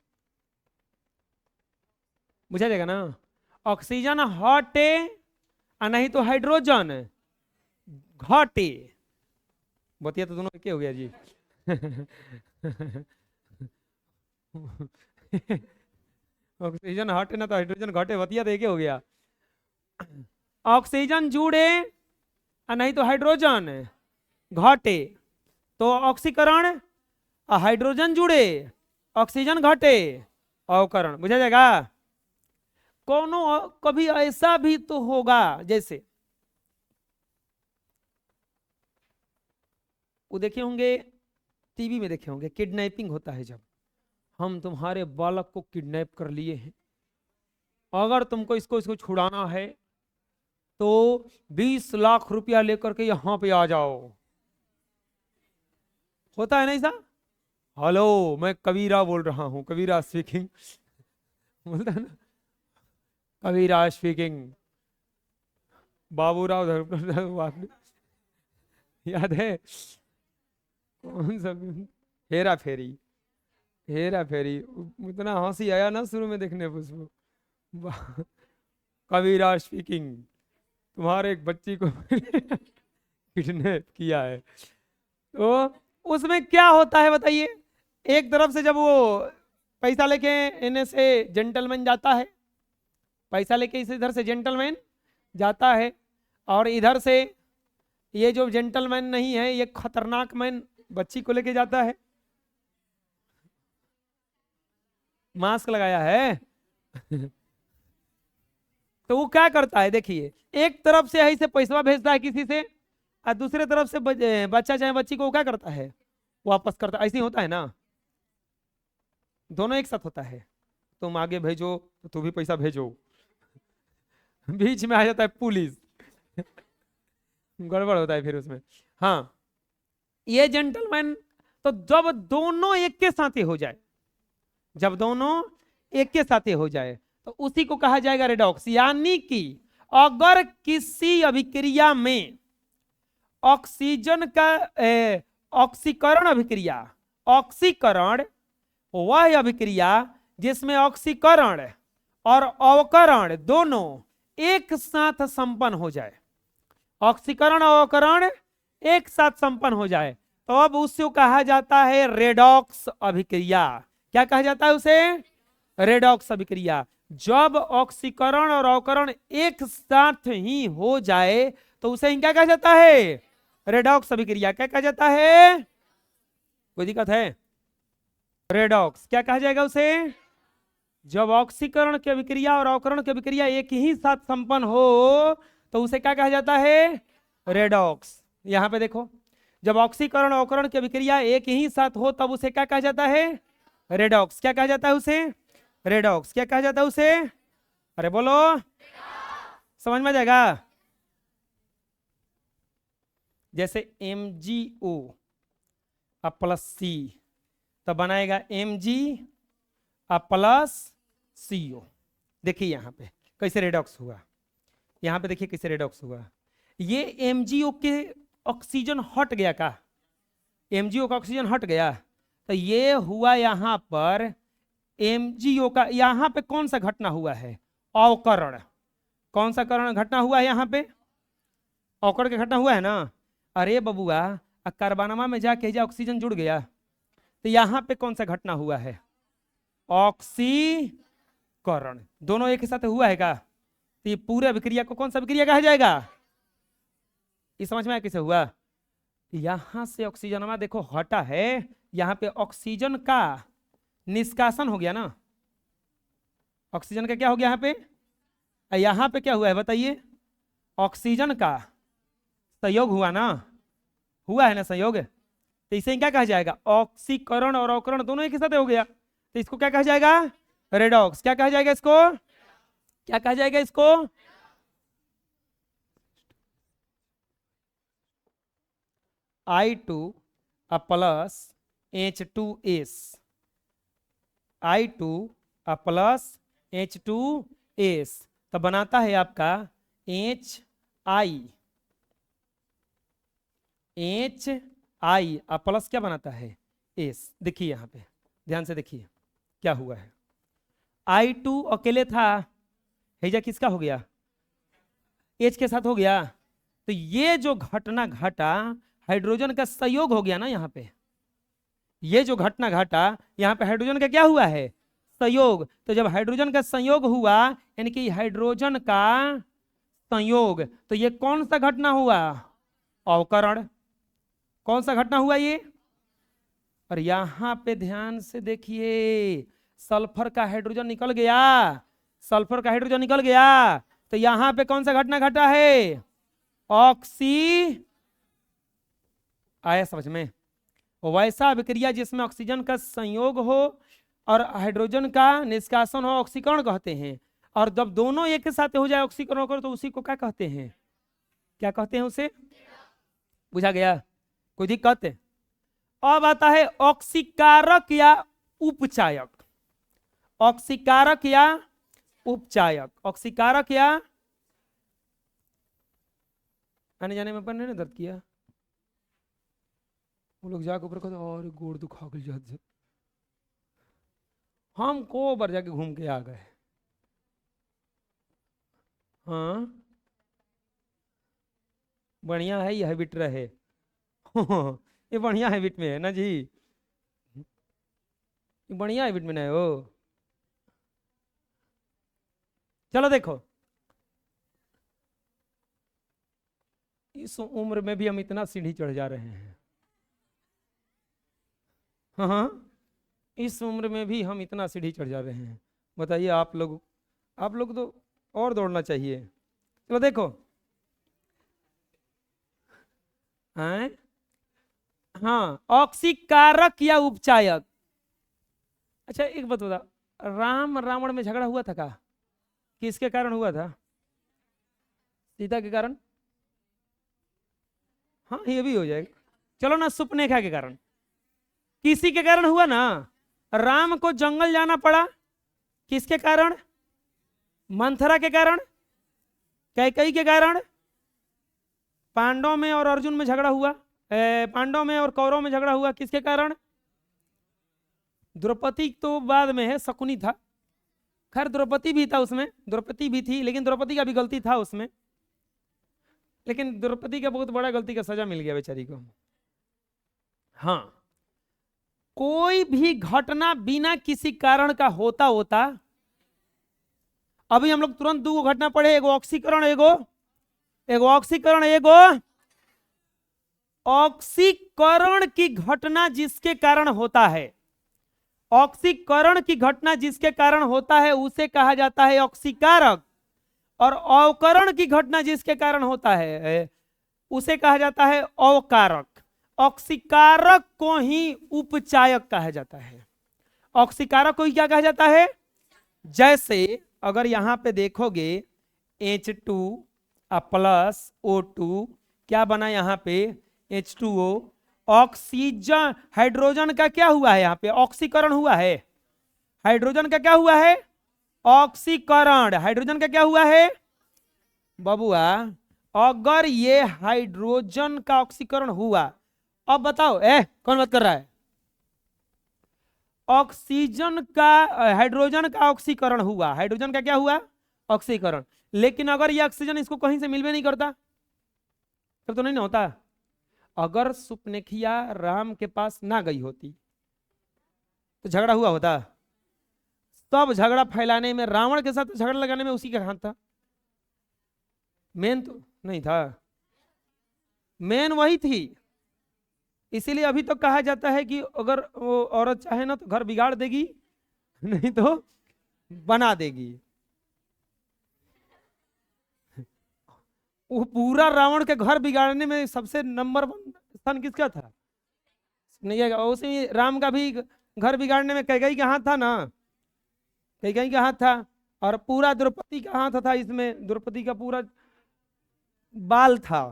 बुझा जाएगा ना। ऑक्सीजन हटे और नहीं तो हाइड्रोजन घटे। बतिया तो दोनों क्या हो गया जी। ऑक्सीजन हटे ना तो हाइड्रोजन घटे, बतिया तो एक हो गया। ऑक्सीजन जुड़े और नहीं तो हाइड्रोजन घटे, तो ऑक्सीकरण और हाइड्रोजन जुड़े ऑक्सीजन घटे अवकरण। बुझा जाएगा। कोनो कभी ऐसा भी तो होगा, जैसे वो देखे होंगे, टीवी में देखे होंगे, किडनैपिंग होता है, जब हम तुम्हारे बालक को किडनैप कर लिए हैं, अगर तुमको इसको इसको छुड़ाना है तो 20 लाख रुपया लेकर के यहां पे आ जाओ। होता है ना ऐसा। हेलो, मैं कबीरा बोल रहा हूं, कबीरा स्पीकिंग। बोलता है ना, कबीरा स्पीकिंग। बाबूराव धर्मप्रसाद, याद है कौन सा, हेरा फेरी। हेरा फेरी, इतना हंसी आया ना शुरू में देखने पर उसको। कबीरा स्पीकिंग, तुम्हारे एक बच्ची को किडनैप किया है। तो उसमें क्या होता है बताइए। एक तरफ से जब वो पैसा लेके इन्हें से जेंटलमैन जाता है, पैसा लेके इस इधर से जेंटलमैन जाता है, और इधर से ये जो जेंटलमैन नहीं है, ये खतरनाक मैन बच्ची को लेके जाता है। मास्क लगाया है। तो वो क्या करता है देखिए, एक तरफ से ऐसे पैसा भेजता है किसी से, और दूसरे तरफ से बच्चा चाहे बच्ची को वो क्या करता है, वापस करता है। ऐसे ही होता है ना, दोनों एक साथ होता है। तुम आगे भेजो तो तू भी पैसा भेजो, बीच में आ जाता है पुलिस। गड़बड़ होता है फिर उसमें। हाँ, ये जेंटलमैन, तो जब दोनों एक के साथ हो जाए, जब दोनों एक के साथ हो जाए तो उसी को कहा जाएगा रेडॉक्स। यानी कि अगर किसी अभिक्रिया में ऑक्सीजन का ऑक्सीकरण अभिक्रिया, ऑक्सीकरण वह अभिक्रिया जिसमें ऑक्सीकरण और अवकरण दोनों एक साथ संपन्न हो जाए, ऑक्सीकरण और अवकरण एक साथ संपन्न हो जाए, तो अब उसको कहा जाता है रेडॉक्स अभिक्रिया। क्या कहा जाता है उसे? रेडॉक्स अभिक्रिया। जब ऑक्सीकरण और अवकरण एक साथ ही हो जाए तो उसे क्या कहा जाता है? रेडॉक्स अभिक्रिया। क्या कहा जाता है? कोई दिक्कत है? रेडॉक्स क्या कहा जाएगा उसे? जब ऑक्सीकरण की अभिक्रिया और अवकरण की अभिक्रिया एक ही साथ संपन्न हो तो उसे क्या कहा जाता है? रेडॉक्स। यहां पे देखो, जब ऑक्सीकरण और अवकरण की अभिक्रिया एक ही साथ हो तब उसे क्या कहा जाता है? रेडॉक्स। क्या कहा जाता है उसे? रेडॉक्स। क्या कहा जाता है उसे? अरे बोलो, समझ में आ जाएगा। जैसे MgO प्लस C तो बनाएगा Mg प्लस CO। देखिए यहां पे कैसे रेडॉक्स हुआ, यहां पे देखिए कैसे रेडॉक्स हुआ। ये MgO के ऑक्सीजन हट गया का, MgO का ऑक्सीजन हट गया, तो ये हुआ यहां पर MgO का। यहां पे कौन सा घटना हुआ है? अवकरण। कौन सा करण घटना हुआ है यहां पे? अवकरण का घटना हुआ है ना। अरे बबुआ, कार्बनमा में जाके जा ऑक्सीजन जुड़ गया, तो यहां पे कौन सा घटना हुआ है? ऑक्सीकरण। दोनों एक साथ हुआ है का, तो ये पूरे अभिक्रिया को कौन सा अभिक्रिया कहा जाएगा? ये समझ में आया कैसे हुआ? यहां से ऑक्सीजन देखो हटा है, यहां पे ऑक्सीजन का निष्कासन हो गया ना। ऑक्सीजन का क्या हो गया यहां पे? यहां पे क्या हुआ है बताइए? ऑक्सीजन का संयोग हुआ ना, हुआ है ना संयोग। तो इसे क्या कहा जाएगा? ऑक्सीकरण और अवकरण दोनों एक साथ हो गया, तो इसको क्या कहा जाएगा? रेडॉक्स। क्या कहा जाएगा इसको? क्या कहा जाएगा इसको? I2 plus H2S, I2 plus H2S तो बनाता है आपका HI, आई और प्लस क्या बनाता है, एस। देखिए यहाँ पे ध्यान से देखिए क्या हुआ है। I2 अकेले था, हेजा किसका हो गया, H के साथ हो गया। तो ये जो घटना घटा हाइड्रोजन का संयोग हो गया ना यहाँ पे, ये जो घटना घटा यहाँ पे हाइड्रोजन का क्या हुआ है, संयोग। तो जब हाइड्रोजन का संयोग हुआ यानी कि हाइड्रोजन का संयोग, तो ये कौन सा घटना हुआ, अवकरण। कौन सा घटना हुआ ये, और यहां पे ध्यान से देखिए सल्फर का हाइड्रोजन निकल गया, सल्फर का हाइड्रोजन निकल गया। तो यहां पे कौन सा घटना घटा है, ऑक्सी। आया समझ में। वैसा अभिक्रिया जिसमें ऑक्सीजन का संयोग हो और हाइड्रोजन का निष्कासन हो, ऑक्सीकरण कहते हैं। और जब दोनों एक के साथ हो जाए ऑक्सीकरण करो तो उसी को क्या कहते हैं, क्या कहते हैं उसे, बुझा गया, कोई दिक्कत है। अब आता है ऑक्सीकारक या उपचायक, ऑक्सीकारक या उपचायक। ऑक्सीकारक या आने जाने में अपन ने दर्द किया, वो लोग जाके ऊपर कहते और गोड़ दुखा गल जात, हम को बार जाके घूम के आ गए। हाँ बढ़िया है, ये हैबिट रहे ये बढ़िया हैबिट में है ना जी, ये बढ़िया हैबिट में ना है वो। चलो देखो इस उम्र में भी हम इतना सीढ़ी चढ़ जा रहे हैं, हाँ इस उम्र में भी हम इतना सीढ़ी चढ़ जा रहे हैं। बताइए आप लोग तो और दौड़ना चाहिए। चलो देखो हैं, हाँ ऑक्सीकारक या उपचायक। अच्छा एक बात बता, राम रावण में झगड़ा हुआ था का, किसके कारण हुआ था, सीता के कारण, हाँ ये भी हो जाएगा। चलो ना सुपनेखा के कारण, किसी के कारण हुआ ना, राम को जंगल जाना पड़ा, किसके कारण, मंथरा के कारण, कैकेयी के कारण। पांडव में और अर्जुन में झगड़ा हुआ, पांडव में और कौरव में झगड़ा हुआ, किसके कारण, द्रौपदी तो बाद में है, शकुनी था। खैर द्रौपदी भी था उसमें, द्रौपदी भी थी, लेकिन द्रौपदी का भी गलती था उसमें, लेकिन द्रौपदी का बहुत बड़ा गलती का सजा मिल गया बेचारी को। हाँ कोई भी घटना बिना किसी कारण का होता, अभी हम लोग तुरंत दो घटना पढ़े, एगो ऑक्सीकरण, एगो ऑक्सीकरण, एगो ऑक्सीकरण की घटना जिसके कारण होता है, ऑक्सीकरण की घटना जिसके कारण होता है उसे कहा जाता है ऑक्सीकारक, और अवकरण की घटना जिसके कारण होता है उसे कहा जाता है अवकारक। ऑक्सीकारक को ही उपचायक कहा जाता है, ऑक्सीकारक को ही क्या कहा जाता है। जैसे अगर यहां पे देखोगे H2 प्लस O2 क्या बना यहाँ पे H2O, ऑक्सीजन, हाइड्रोजन का क्या हुआ है, यहाँ पे ऑक्सीकरण हुआ है, हाइड्रोजन का क्या हुआ है, ऑक्सीकरण। हाइड्रोजन का क्या हुआ है बबुआ, अगर ये हाइड्रोजन का ऑक्सीकरण हुआ, अब बताओ कौन बात कर रहा है, ऑक्सीजन का, हाइड्रोजन का ऑक्सीकरण हुआ, हाइड्रोजन का क्या हुआ ऑक्सीकरण, लेकिन अगर ये ऑक्सीजन इसको कहीं से मिलवे नहीं करता तब तो नहीं ना होता। अगर सुपनेखिया राम के पास ना गई होती तो झगड़ा हुआ होता, तब झगड़ा फैलाने में, रावण के साथ झगड़ा लगाने में उसी का हाथ था, मेन तो नहीं था, मेन वही थी। इसीलिए अभी तो कहा जाता है कि अगर वो औरत चाहे ना तो घर बिगाड़ देगी, नहीं तो बना देगी। वो पूरा रावण के घर बिगाड़ने में सबसे नंबर 1 स्थान किसका था, नहीं है, उसी राम का भी घर बिगाड़ने में कैकेयी का हाथ था ना, कैकेयी का हाथ था, और पूरा द्रौपदी का हाथ था, इसमें द्रौपदी का पूरा बाल था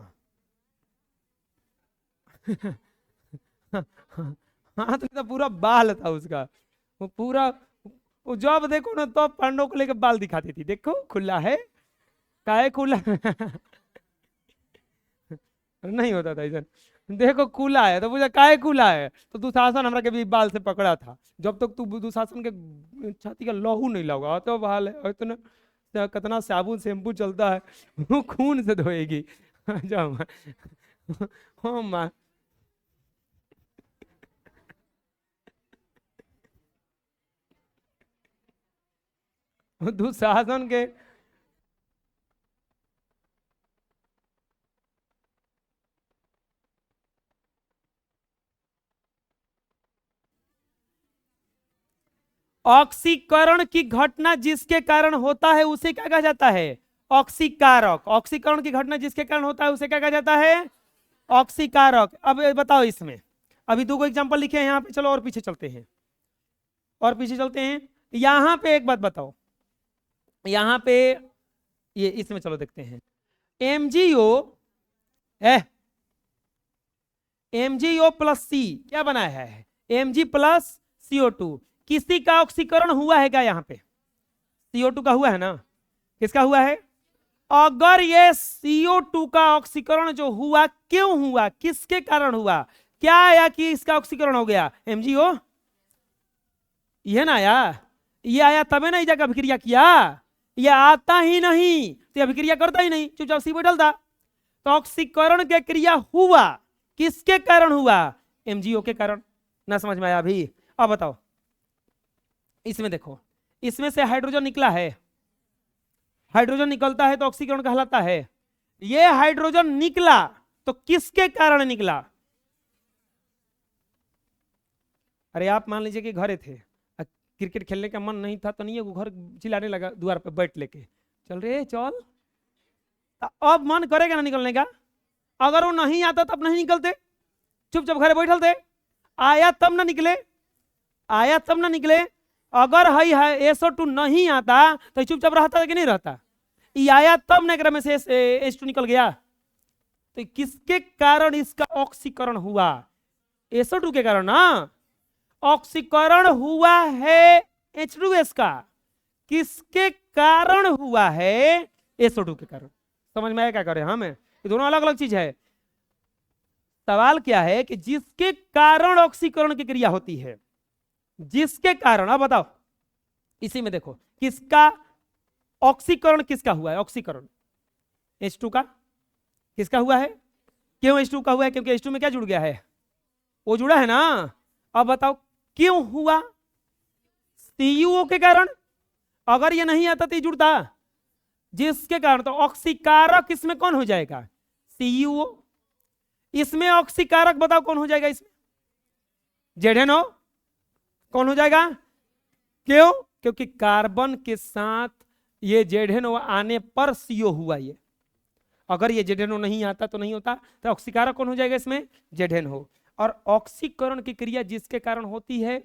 हाथ में तो पूरा बाल था उसका, वो पूरा, वो जब देखो ना तो पांडव को लेकर बाल दिखाती थी, देखो खुला है, काहे खुला नहीं होता था ऐसा। देखो खुला है तो पूछा काहे खुला है, तो दुशासन हमरा के भी बाल से पकड़ा था, जब तक तू दुशासन के छाती का लहू नहीं लगा तो बाल है इतना, कितना साबुन शैम्पू चलता है वो खून से धोएगी। जाओ हाँ माँ। दुशासन के ऑक्सीकरण की घटना जिसके कारण होता है उसे क्या कहा जाता है, ऑक्सीकारक। ऑक्सीकरण की घटना जिसके कारण होता है उसे क्या कहा जाता है, ऑक्सीकारक। अब ये बताओ इसमें, अभी दो एग्जांपल लिखे हैं यहाँ पे, चलो और पीछे चलते हैं, और पीछे चलते हैं। यहाँ पे एक बात बताओ, यहाँ पे ये इसमें चलो देखते हैं, एमजीओ है, एमजीओ प्लस सी क्या बनाया है, एमजी प्लस CO2, किसी का ऑक्सीकरण हुआ है क्या यहाँ पे, CO2 का हुआ है ना, किसका हुआ है। अगर ये CO2 का ऑक्सीकरण जो हुआ, क्यों हुआ, किसके कारण हुआ, क्या आया कि इसका ऑक्सीकरण हो गया, MgO, ये ना आया, ये आया तबे ना इजा का अभिक्रिया किया, ये आता ही नहीं तो अभिक्रिया करता ही नहीं, चुपचाप सी बैठल था। तो ऑक्सीकरण के क्रिया हुआ, किसके कारण हुआ, MgO के कारण। ना समझ में आया अभी। अब बताओ इसमें देखो, इसमें से हाइड्रोजन निकला है, हाइड्रोजन निकलता है तो ऑक्सीकरण कहलाता है। ये हाइड्रोजन निकला तो किसके कारण निकला, अरे आप मान लीजिए कि घरे थे, क्रिकेट खेलने का मन नहीं था तो नहीं है, वो घर चिल्लाने लगा द्वार पे बैठ लेके, चल रे चल, तो अब मन करेगा ना निकलने का, अगर वो नहीं आता तब नहीं निकलते, चुपचाप घरे बैठल थे, आया तब ना निकले, आया तब ना निकले। अगर है SO2 नहीं आता तो चुपचाप रहता कि नहीं रहता, ये आया तब ना में से H2 निकल गया, तो किसके कारण इसका ऑक्सीकरण हुआ, SO2 के कारण ना, ऑक्सीकरण हुआ है H2S का, किसके कारण हुआ है, SO2 के कारण। समझ में आया क्या करें हम, ये दोनों अलग अलग चीज है। सवाल क्या है कि जिसके कारण ऑक्सीकरण की क्रिया होती है, जिसके कारण, अब बताओ इसी में देखो किसका ऑक्सीकरण, किसका हुआ है ऑक्सीकरण, H2 का, किसका हुआ है, क्यों H2 का हुआ है, क्योंकि H2 में क्या जुड़ गया है, वो जुड़ा है ना। अब बताओ क्यों हुआ, CuO के कारण, अगर ये नहीं आता तो ये जुड़ता, जिसके कारण, तो ऑक्सीकारक इसमें कौन हो जाएगा, CuO। इसमें ऑक्सीकारक बताओ कौन हो जाएगा, इसमें ZNO कौन हो जाएगा, क्यों, क्योंकि कार्बन के साथ ये ZNO आने पर CO हुआ, ये अगर ये ZNO नहीं आता तो नहीं होता, तो ऑक्सीकारक कौन हो जाएगा इसमें, ZNO। और ऑक्सीकरण की क्रिया जिसके कारण होती है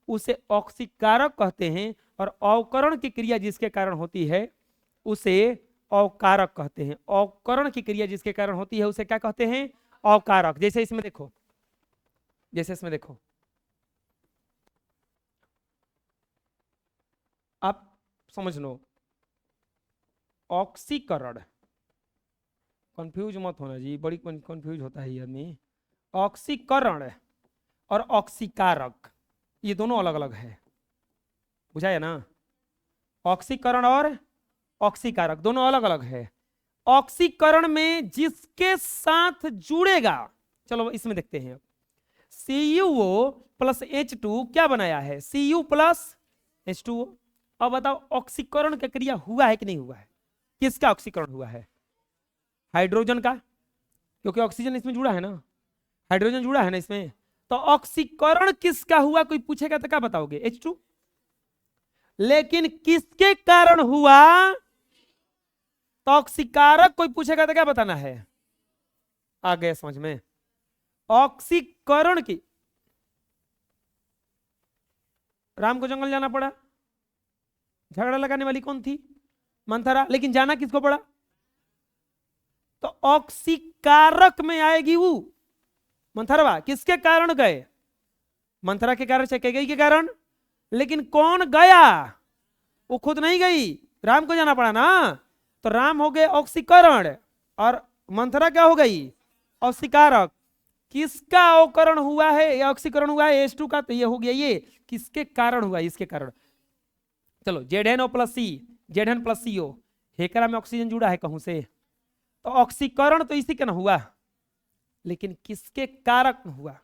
उसे ऑक्सीकारक कहते हैं, और अवकरण की क्रिया जिसके कारण होती है उसे अवकारक कहते हैं। अवकरण की क्रिया जिसके कारण होती है उसे क्या कहते हैं, अवकारक। जैसे इसमें देखो, जैसे इसमें देखो, आप समझ लो, ऑक्सीकरण, कंफ्यूज मत होना जी, बड़ी कंफ्यूज होता है ये आदमी। ऑक्सीकरण और ऑक्सीकारक ये दोनों अलग अलग है, बुझाया ना, ऑक्सीकरण और ऑक्सीकारक दोनों अलग अलग है। ऑक्सीकरण में जिसके साथ जुड़ेगा, चलो इसमें देखते हैं, CuO प्लस H2 क्या बनाया है, Cu प्लस H2O। अब बताओ ऑक्सीकरण का क्रिया हुआ है कि नहीं हुआ है, किसका ऑक्सीकरण हुआ है, हाइड्रोजन का, क्योंकि ऑक्सीजन इसमें जुड़ा है ना, हाइड्रोजन जुड़ा है ना इसमें, तो ऑक्सीकरण किसका हुआ, कोई पूछेगा तो क्या बताओगे, H2। लेकिन किसके कारण हुआ, तो ऑक्सीकारक कोई पूछेगा तो क्या बताना है, आ गया समझ में। ऑक्सीकरण की, राम को जंगल जाना पड़ा, झगड़ा लगाने वाली कौन थी, मंथरा, लेकिन जाना किसको पड़ा, तो ऑक्सीकारक में आएगी वो मंथरवा, किसके कारण गए, मंथरा के कारण से गई के कारण, लेकिन कौन गया, वो खुद नहीं गई, राम को जाना पड़ा ना, तो राम हो गए ऑक्सीकरण और मंथरा क्या हो गई, ऑक्सीकारक। किसका अवकरण हुआ है या ऑक्सीकरण हुआ है H2 का, तो ये हो गया, ये किसके कारण हुआ, इसके कारण। चलो ZnO प्लस सी, Zn प्लस CO, हेकरा में ऑक्सीजन जुड़ा है कहूं से, तो ऑक्सीकरण तो इसी का ना हुआ, लेकिन किसके कारक हुआ,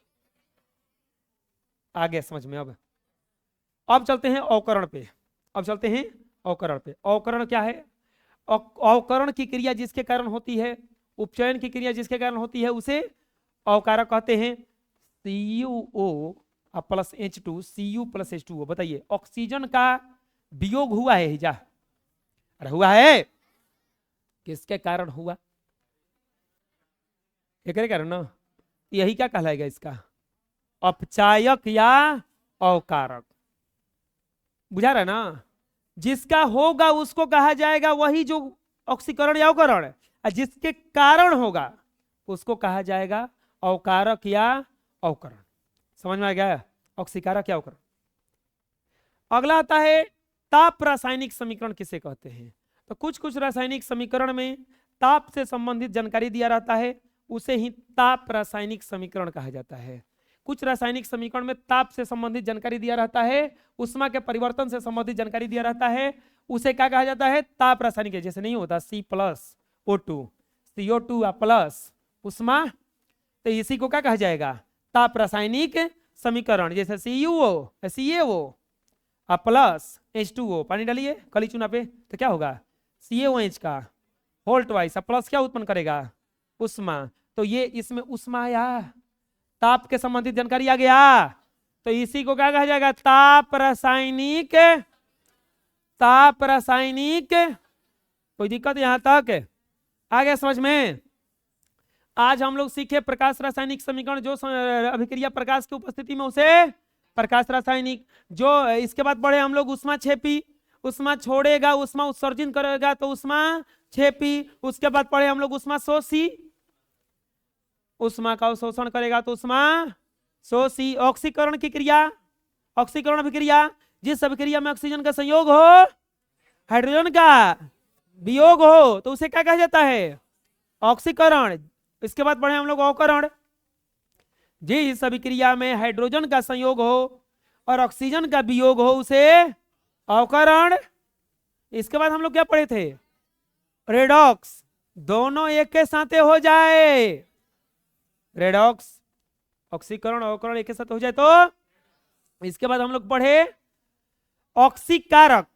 आगे समझ में। अब चलते हैं अवकरण पे, अब चलते हैं अवकरण पे। अवकरण क्या है? अवकरण की क्रिया जिसके कारण होती है, उपचयन की क्रिया जिसके कारण होती है, उसे अवकारक कहते हैं। CuO plus H2, Cu plus H2O। बताइए, ऑक्सीजन का वियोग हुआ है जा, अरे हुआ है, किसके कारण हुआ? एक कारण ना, यही क्या कहलाएगा इसका, अपचायक या अवकारक। बुझा रहा ना, जिसका होगा उसको कहा जाएगा वही जो ऑक्सीकरण या अवकरण है, और जिसके कारण होगा उसको कहा जाएगा अवकारक या अवकरण। समझ में आ गया, ऑक्सीकारक या अवकरण। अगला आता है ताप रासायनिक समीकरण किसे कहते हैं। तो कुछ कुछ रासायनिक समीकरण में ताप से संबंधित जानकारी दिया रहता है, उसे ही ताप रासायनिक समीकरण कहा जाता है। कुछ रासायनिक समीकरण में ताप से संबंधित जानकारी दिया रहता है, उष्मा के परिवर्तन से संबंधित जानकारी दिया रहता है, उसे क्या कहा जाता है, ताप रासायनिक। जैसे नहीं होता C+O2, CO2 प्लस उष्मा, तो इसी को क्या कहा जाएगा, ताप रासायनिक समीकरण। जैसे CuO CaO प्लस H2O, पानी डालिए कली चूना पे, तो क्या होगा, CaOH का होल ट्वाइस, प्लस क्या उत्पन्न करेगा, उष्मा। तो ये इसमें उष्मा आया, ताप के संबंधित जानकारी आ गया, तो इसी को क्या कहा जाएगा, ताप रासायनिक, ताप रासायनिक। कोई दिक्कत यहां तक आ गया समझ में? आज हम लोग सीखे प्रकाश रासायनिक समीकरण, जो अभिक्रिया प्रकाश की उपस्थिति में उसे प्रकाश रासायनिक। जो इसके बाद पढ़े हम लोग उष्मा क्षेपी, उष्मा छोड़ेगा उष्मा उत्सर्जन करेगा तो उष्मा क्षेपी। उसके बाद पढ़े हम लोग उष्मा शोषी, उष्मा का शोषण करेगा तो उष्मा शोषी। ऑक्सीकरण की क्रिया, ऑक्सीकरण अभिक्रिया, जिस अभिक्रिया में ऑक्सीजन का संयोग हो हाइड्रोजन का वियोग हो तो उसे क्या कहा जाता है, ऑक्सीकरण। इसके बाद पढ़े हम लोग अवकरण, जिस अभिक्रिया में हाइड्रोजन का संयोग हो और ऑक्सीजन का वियोग हो उसे अवकरण। इसके बाद हम लोग क्या पढ़े थे, रेडॉक्स, दोनों एक के साथ हो जाए, रेडॉक्स ऑक्सीकरण अवकरण एक के साथ हो जाए तो। इसके बाद हम लोग पढ़े ऑक्सीकारक,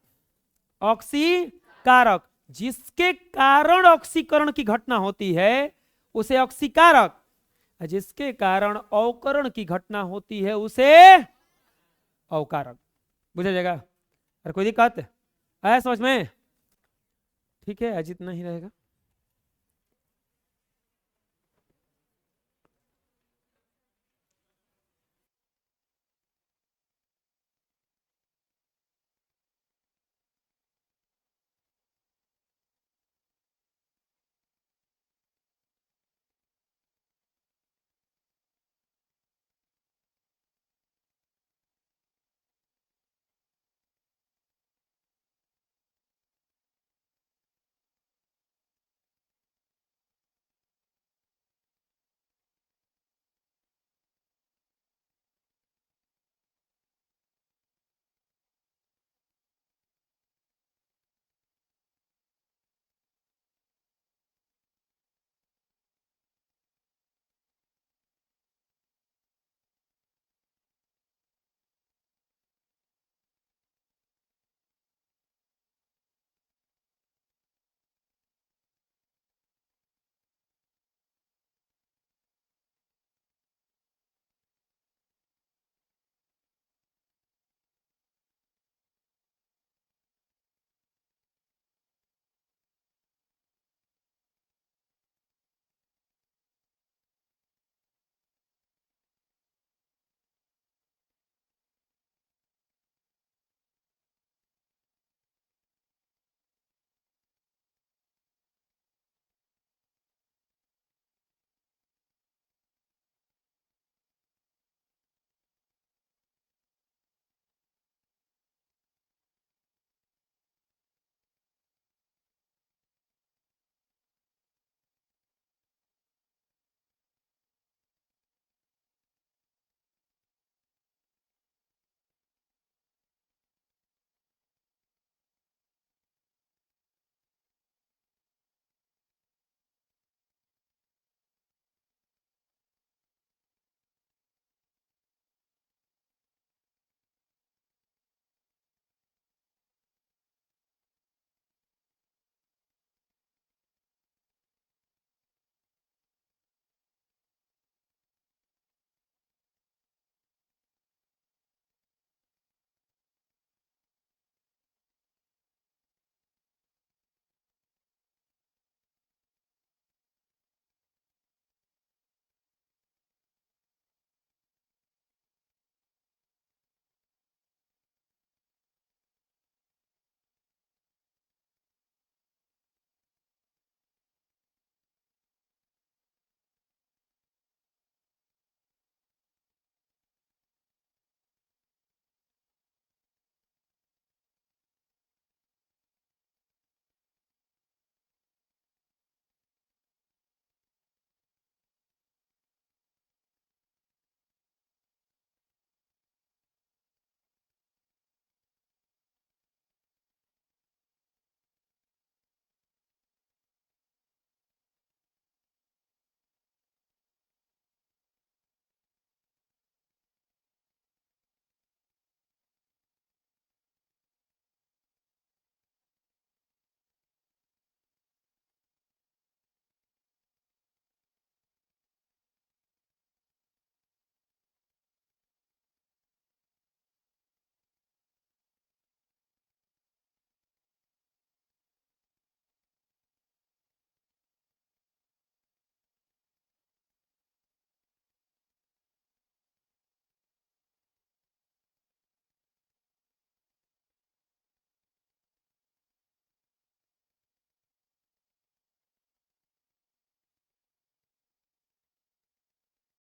ऑक्सीकारक, जिसके कारण ऑक्सीकरण की घटना होती है उसे ऑक्सीकारक, जिसके कारण अवकरण की घटना होती है उसे अवकारक। बुझा जाएगा? और कोई दिक्कत है समझ में? ठीक है, आज इतना ही रहेगा।